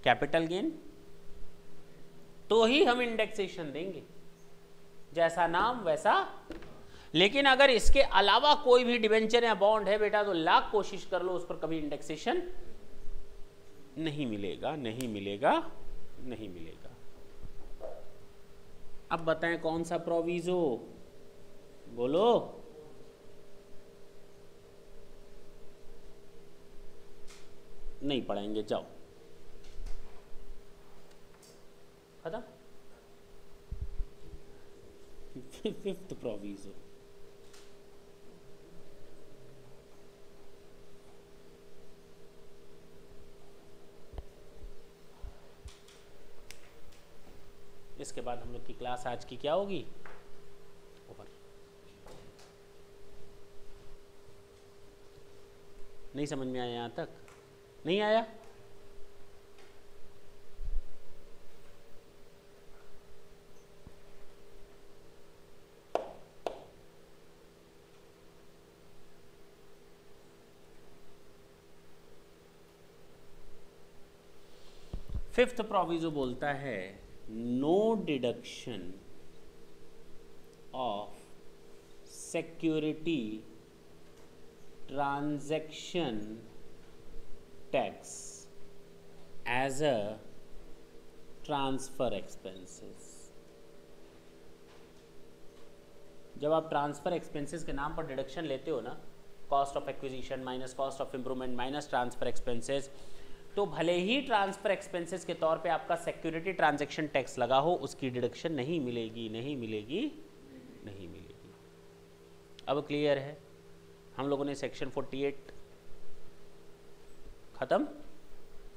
कैपिटल गेन, तो ही हम इंडेक्सेशन देंगे, जैसा नाम वैसा। लेकिन अगर इसके अलावा कोई भी डिबेंचर या बॉन्ड है बेटा, तो लाख कोशिश कर लो, उस पर कभी इंडेक्सेशन नहीं मिलेगा, नहीं मिलेगा, नहीं मिलेगा। अब बताएं कौन सा प्रोविजो, बोलो। नहीं पढ़ेंगे, जाओ, खत्म। फिफ्थ प्रोविजो, इसके बाद हम लोग की क्लास आज की क्या होगी, ओवर। नहीं समझ में आया, यहां तक नहीं आया? फिफ्थ प्रोविजो बोलता है no deduction of security transaction tax as a transfer expenses. जब आप ट्रांसफर एक्सपेंसेस के नाम पर डिडक्शन लेते हो ना, cost of acquisition minus cost of improvement minus transfer expenses, तो भले ही ट्रांसफर एक्सपेंसेस के तौर पे आपका सिक्योरिटी ट्रांजैक्शन टैक्स लगा हो, उसकी डिडक्शन नहीं मिलेगी, नहीं मिलेगी, नहीं मिलेगी। अब क्लियर है? हम लोगों ने सेक्शन 48 खत्म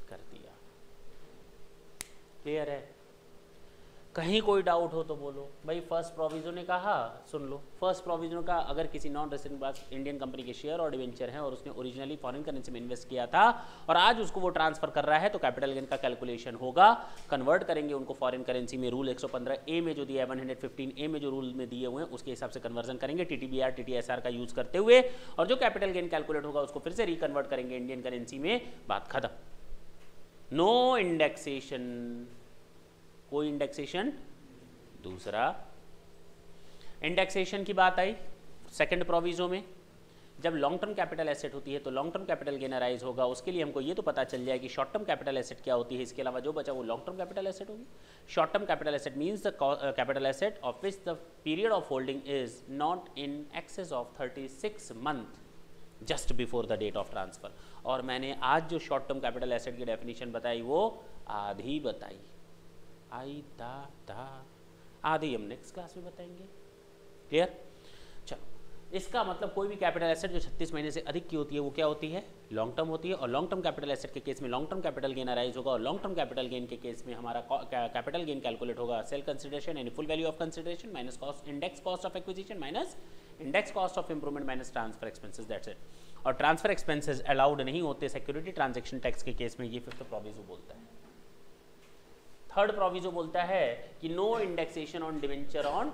कर दिया। क्लियर है? कहीं कोई डाउट हो तो बोलो। भाई फर्स्ट प्रोविजन ने कहा, सुन लो, फर्स्ट प्रोविजन का अगर किसी नॉन रेसिडेंट पास इंडियन कंपनी के शेयर और डिवेंचर हैं और उसने ओरिजिनली फॉरेन करेंसी में इन्वेस्ट किया था और आज उसको वो ट्रांसफर कर रहा है, तो कैपिटल गेन का कैलकुलेशन होगा, कन्वर्ट करेंगे उनको फॉरेन करेंसी में। रूल 115A में जो दिया है, 115A में जो रूल में दिए हुए हैं उसके हिसाब से कन्वर्जन करेंगे TTBR TTSR का यूज करते हुए, और जो कैपिटल गेन कैलकुलेट होगा उसको फिर से रिकन्वर्ट करेंगे इंडियन करेंसी में, बात खत्म। नो इंडेक्सेशन, कोई इंडेक्सेशन। दूसरा, इंडेक्सेशन की बात आई सेकंड प्रोविजो में, जब लॉन्ग टर्म कैपिटल एसेट होती है तो long term capital gain arise होगा। उसके लिए हमको ये तो पता चल जाए कि शॉर्ट टर्म कैपिटल एसेट क्या होती है, इसके अलावा जो बचा वो लॉन्ग टर्म कैपिटल एसेट होगी। Short term capital asset means the capital asset of which the period of holding is not in excess of 36 month just before the date of transfer. और मैंने आज जो शॉर्ट टर्म कैपिटल एसेट की डेफिनेशन बताई वो आधी बताई, आई दा आधी हम नेक्स्ट क्लास में बताएंगे। क्लियर? चलो, इसका मतलब कोई भी कैपिटल एसेट जो 36 महीने से अधिक की होती है वो क्या होती है, लॉन्ग टर्म होती है। और लॉन्ग टर्म कैपिटल एसेट के केस में long term capital gain arise होगा, और लॉन्ग टर्म कैपिटल गेन के केस में हमारा कैपिटल गेन कैलकुलेट होगा सेल कंसिडरेशन यानी full value of consideration minus cost index cost of acquisition minus index cost of improvement minus transfer expenses, that's it. और ट्रांसफर एक्सपेंसेस अलाउड नहीं होते सिक्योरिटी ट्रांजैक्शन टैक्स के केस में, ये फिफ्थ प्रोविजो बोलता है। थर्ड प्रोविजो बोलता है कि no indexation on debenture on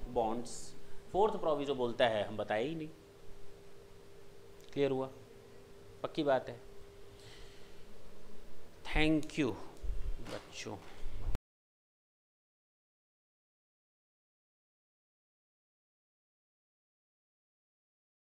bonds. Fourth proviso बोलता है, हम बताए ही नहीं। क्लियर हुआ? पक्की बात है। थैंक यू बच्चों।